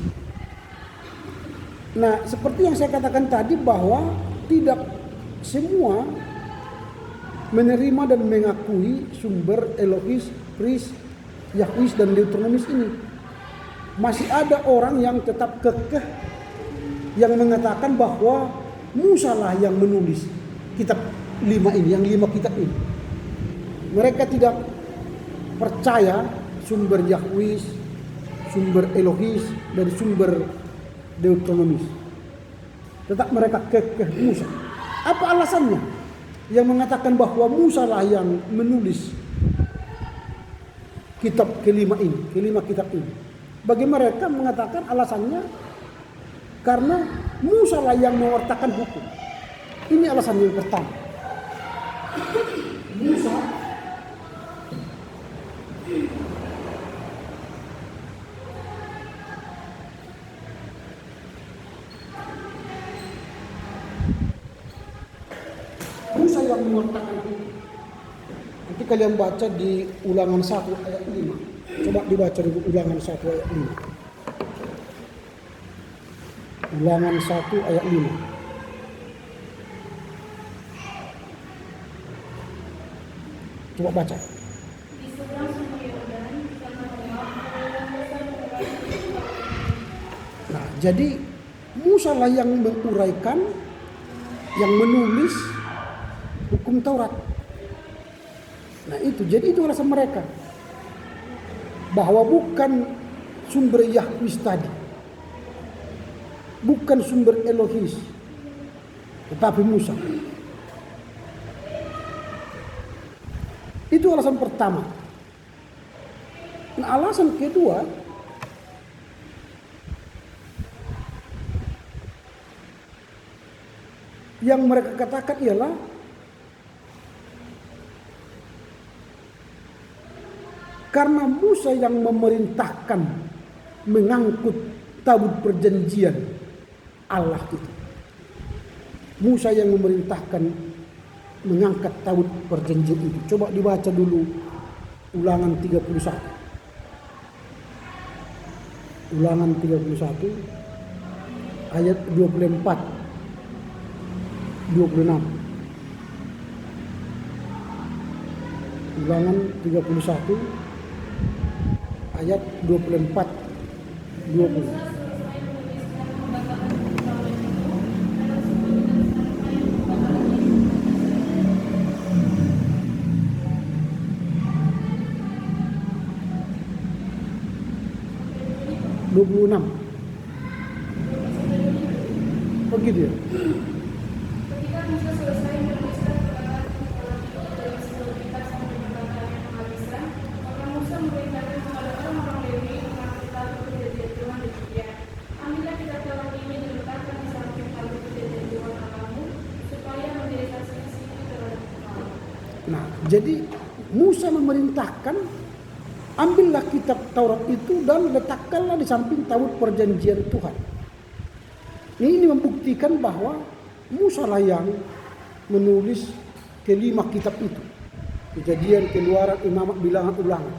Nah seperti yang saya katakan tadi bahwa tidak semua menerima dan mengakui sumber Elohis, Pris, Yahwis dan Deuteronomis ini. Masih ada orang yang tetap kekeh yang mengatakan bahwa Musa lah yang menulis kitab 5 ini, yang 5 kitab ini. Mereka tidak percaya sumber Yahwis, sumber Elohis, dan sumber Deuteronomis. Tetap mereka kekeh Musa. Apa alasannya? Yang mengatakan bahwa Musa lah yang menulis kitab kelima kitab ini. Bagi mereka mengatakan alasannya karena Musa lah yang mewartakan hukum. Ini alasan yang pertama. Musa yang mewartakan hukum. Nanti kalian baca di Ulangan 1 ayat 5. Coba dibaca di Ulangan 1 ayat 5. Ulangan 1 ayat 5. Coba baca. Nah, jadi Musa lah yang menguraikan, yang menulis hukum Taurat. Nah itu, jadi itu alasan mereka. Bahwa bukan sumber Yahwis tadi, bukan sumber Elohis, tetapi Musa. Itu alasan pertama. Nah, alasan kedua, yang mereka katakan ialah karena Musa yang memerintahkan mengangkut tabut perjanjian Allah itu. Musa yang memerintahkan mengangkat tabut perjanjian itu. Coba dibaca dulu Ulangan 31. Ulangan 31 ayat 24 26. Ulangan 31 ayat 24 20. Begitu ya. Ketika Musa selesai menuliskan perkataan orang itu dari seluruh kitab sampai perkataan yang menghabiskan, maka Musa memerintahkan kepada orang-orang Lewi mengambil kitab perjanjian Tuhan demikian. Ambillah kitab Taurat ini diletakkan di samping tali perjanjian Tuhan Allahmu, supaya menjadi saksi terhadap engkau. Nah, jadi Musa memerintahkan ambillah kitab Taurat itu dan letakkanlah di samping tabut perjanjian Tuhan. Ini membuktikan bahwa Musa lah yang menulis kelima kitab itu. Kejadian, Keluaran, Imamat, Bilangan, Ulangan.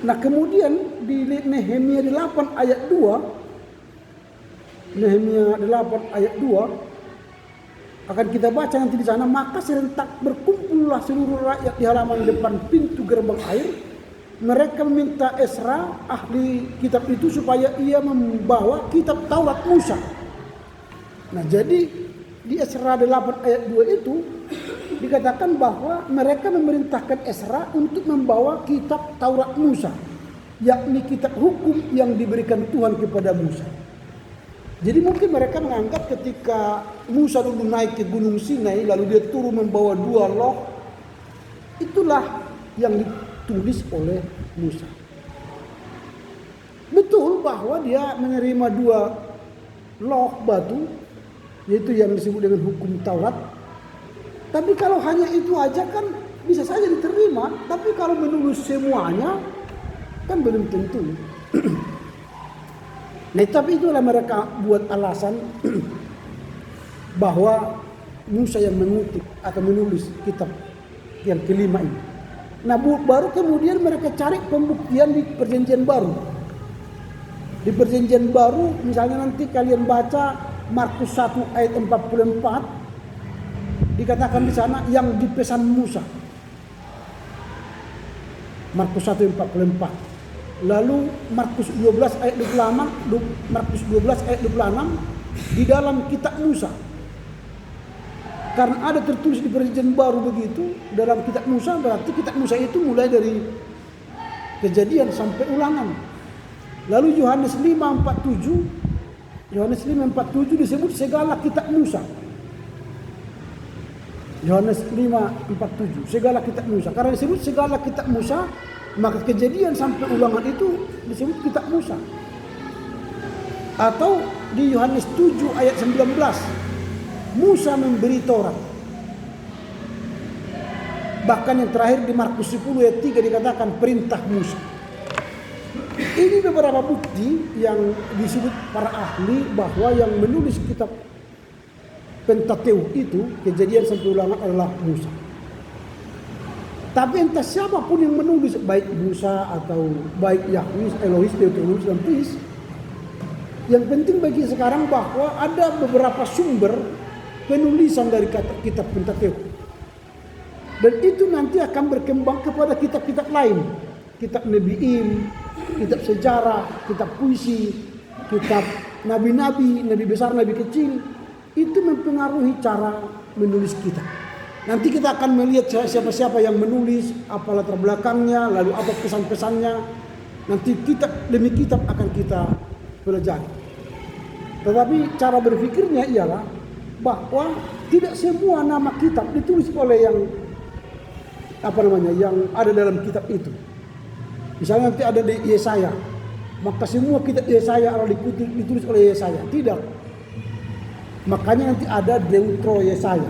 Nah, kemudian di Nehemia 8 ayat 2, Nehemia 8 ayat 2 akan kita baca nanti di sana, maka serentak berkumpullah seluruh rakyat di halaman depan pintu gerbang air. Mereka meminta Ezra ahli kitab itu supaya ia membawa kitab Taurat Musa. Nah, jadi di Ezra 8 ayat 2 itu dikatakan bahwa mereka memerintahkan Ezra untuk membawa kitab Taurat Musa, yakni kitab hukum yang diberikan Tuhan kepada Musa. Jadi mungkin mereka menganggap ketika Musa dulu naik ke Gunung Sinai lalu dia turun membawa 2 loh, itulah yang ditulis oleh Musa. Betul bahwa dia menerima 2 loh batu, yaitu yang disebut dengan hukum Taurat. Tapi kalau hanya itu aja kan bisa saja diterima, tapi kalau menulis semuanya kan belum tentu. Nah, tapi itulah mereka buat alasan bahwa Musa yang mengutip atau menulis kitab yang kelima ini. Nah, baru kemudian mereka cari pembuktian di perjanjian baru. Di perjanjian baru misalnya nanti kalian baca Markus 1 ayat 44, dikatakan di sana yang dipesan Musa. Markus 1 ayat 44. Lalu Markus 12 ayat 26, Markus 12 ayat 26 di dalam kitab Musa. Karena ada tertulis di perjanjian baru begitu dalam kitab Musa, berarti kitab Musa itu mulai dari Kejadian sampai Ulangan. Lalu Yohanes 5:47, Yohanes 5:47 disebut segala kitab Musa. Yohanes 5:47 segala kitab Musa. Karena disebut segala kitab Musa, maka Kejadian sampai Ulangan itu disebut kitab Musa. Atau di Yohanes 7 ayat 19, Musa memberi Taurat. Bahkan yang terakhir di Markus 10 ayat 3 dikatakan perintah Musa. Ini beberapa bukti yang disebut para ahli bahwa yang menulis kitab Pentateuch itu, Kejadian sampai Ulangan, adalah Musa. Tapi entah siapapun yang menulis, baik Musa atau baik Yahweh, Elohim, Deuteronomus dan Tulis, yang penting bagi sekarang bahwa ada beberapa sumber penulisan dari kitab Pentateuch. Dan itu nanti akan berkembang kepada kitab-kitab lain. Kitab Nebiim, kitab sejarah, kitab puisi, kitab nabi-nabi, nabi besar, nabi kecil. Itu mempengaruhi cara menulis kitab. Nanti kita akan melihat siapa-siapa yang menulis, apa latar belakangnya, lalu apa pesan-pesannya. Nanti kitab demi kitab akan kita pelajari. Tetapi cara berpikirnya ialah bahwa tidak semua nama kitab ditulis oleh yang yang ada dalam kitab itu. Misalnya nanti ada di Yesaya, maka semua kitab Yesaya adalah ditulis oleh Yesaya. Tidak. Makanya nanti ada Deutero Yesaya,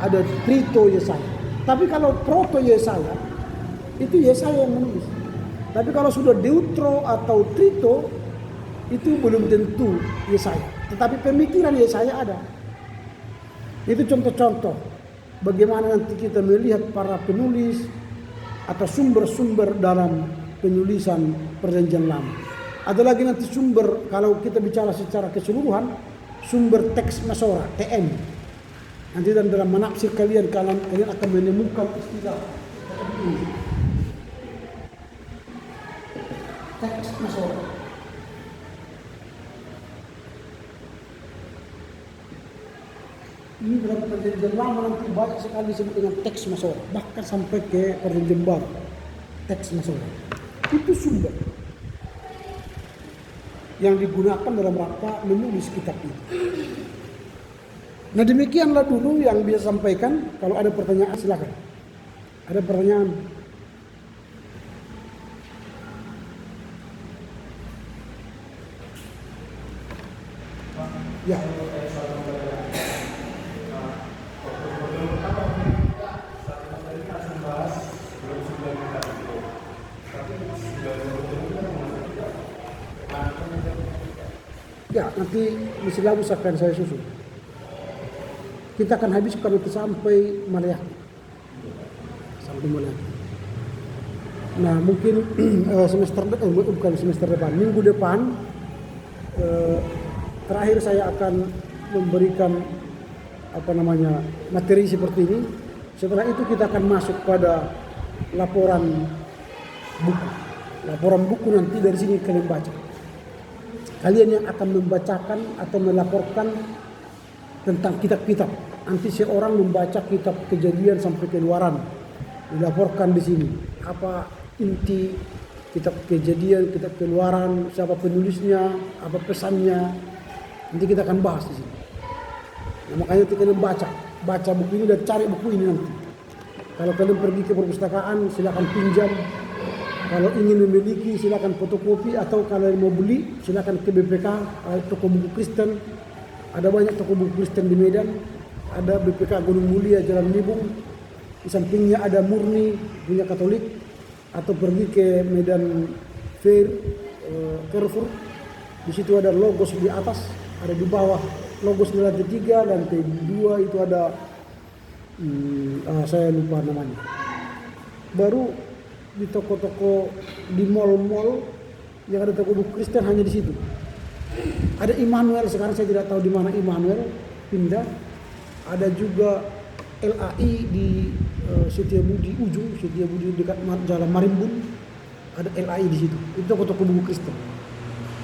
ada Trito Yesaya. Tapi kalau Proto Yesaya, itu Yesaya yang menulis. Tapi kalau sudah Deutero atau Trito, itu belum tentu Yesaya. Tetapi pemikiran Yesaya ada. Itu contoh-contoh bagaimana nanti kita melihat para penulis atau sumber-sumber dalam penulisan Perjanjian Lama. Ada lagi nanti sumber, kalau kita bicara secara keseluruhan, sumber teks Masorah, TM. Nanti dalam menafsir kalian akan menemukan istilah ini. Teks Masorah. Ini dalam Perjanjian Lama nanti banyak sekali disebut dengan teks Masorah, bahkan sampai ke Perjanjian Baru. Teks Masorah itu sumber yang digunakan dalam rangka menulis kitab itu. Nah, demikianlah dulu yang bisa sampaikan. Kalau ada pertanyaan silakan. Ada pertanyaan? Ya. Ya, nanti misi lagu akan saya susun. Kita akan habiskan itu sampai Malayaki. Sampai Malayaki. Nah, mungkin bukan semester depan, minggu depan terakhir saya akan memberikan materi seperti ini. Setelah itu kita akan masuk pada laporan buku. Laporan buku nanti dari sini kalian baca. Kalian yang akan membacakan atau melaporkan tentang kitab-kitab. Nanti seorang membaca kitab Kejadian sampai Keluaran, dilaporkan di sini. Apa inti kitab Kejadian, kitab Keluaran, siapa penulisnya, apa pesannya. Nanti kita akan bahas di sini. Nah, makanya kalian baca buku ini dan cari buku ini nanti. Kalau kalian pergi ke perpustakaan, silakan pinjam. Kalau ingin memiliki silakan fotokopi, atau kalau mau beli silakan ke BPK, toko buku Kristen. Ada banyak toko buku Kristen di Medan. Ada BPK Gunung Mulia Jalan Libung. Di sampingnya ada Murni punya Katolik. Atau pergi ke Medan Fair, Carrefour. Di situ ada Logos di atas, ada di bawah Logos di lantai 3, lantai 2 itu ada saya lupa namanya. Baru di toko-toko, di mall-mall yang ada toko buku Kristen hanya di situ. Ada Immanuel, sekarang saya tidak tahu di mana Immanuel pindah. Ada juga LAI di Setiabudi ujung, Setiabudi dekat Jalan Marimbun. Ada LAI di situ. Itu toko-toko buku Kristen.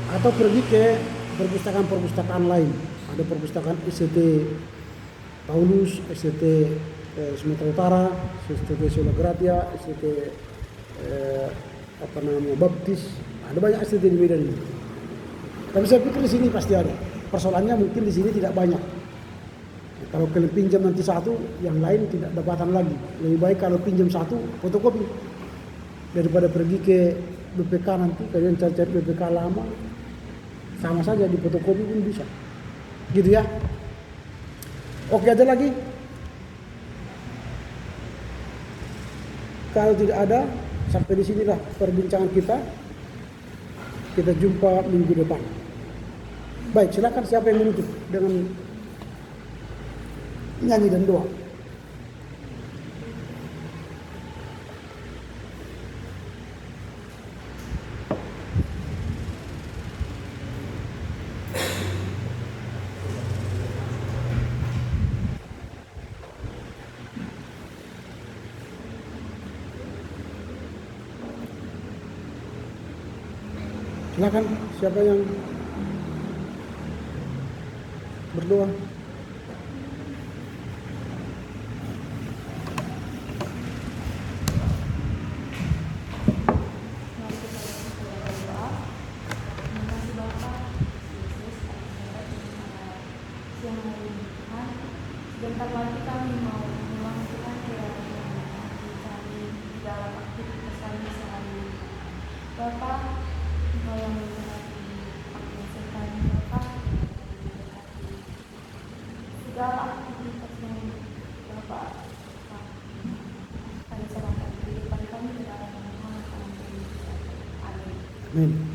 Atau pergi ke perpustakaan-perpustakaan lain. Ada perpustakaan SCT Paulus, SCT Sumatera Utara, SCT Solo Gratia, SCT Baptis. Ada banyak SCT di Medan ini. Tapi saya pikir di sini pasti ada. Persoalannya mungkin di sini tidak banyak. Kalau kalian pinjam nanti satu, yang lain tidak dapatan lagi. Lebih baik kalau pinjam satu, fotokopi. Daripada pergi ke BPK nanti, kalian cari BPK lama. Sama saja di fotokopi pun bisa. Gitu ya. Oke, ada lagi? Kalau tidak ada, sampai di sinilah perbincangan kita. Kita jumpa minggu depan. Baik, silakan siapa yang menutup dengan nyanyi dan doa. Silakan siapa yang berdoa. Sebentar lagi kami mau melakukan kami di dalam aktivitas kami sehari. Bapak, Engkau yang memberkati aku serta Bapak, segala aktivitas yang Bapak kami serahkan di depan kami ke dalam nama Tuhan Yesus. Amin. Amin.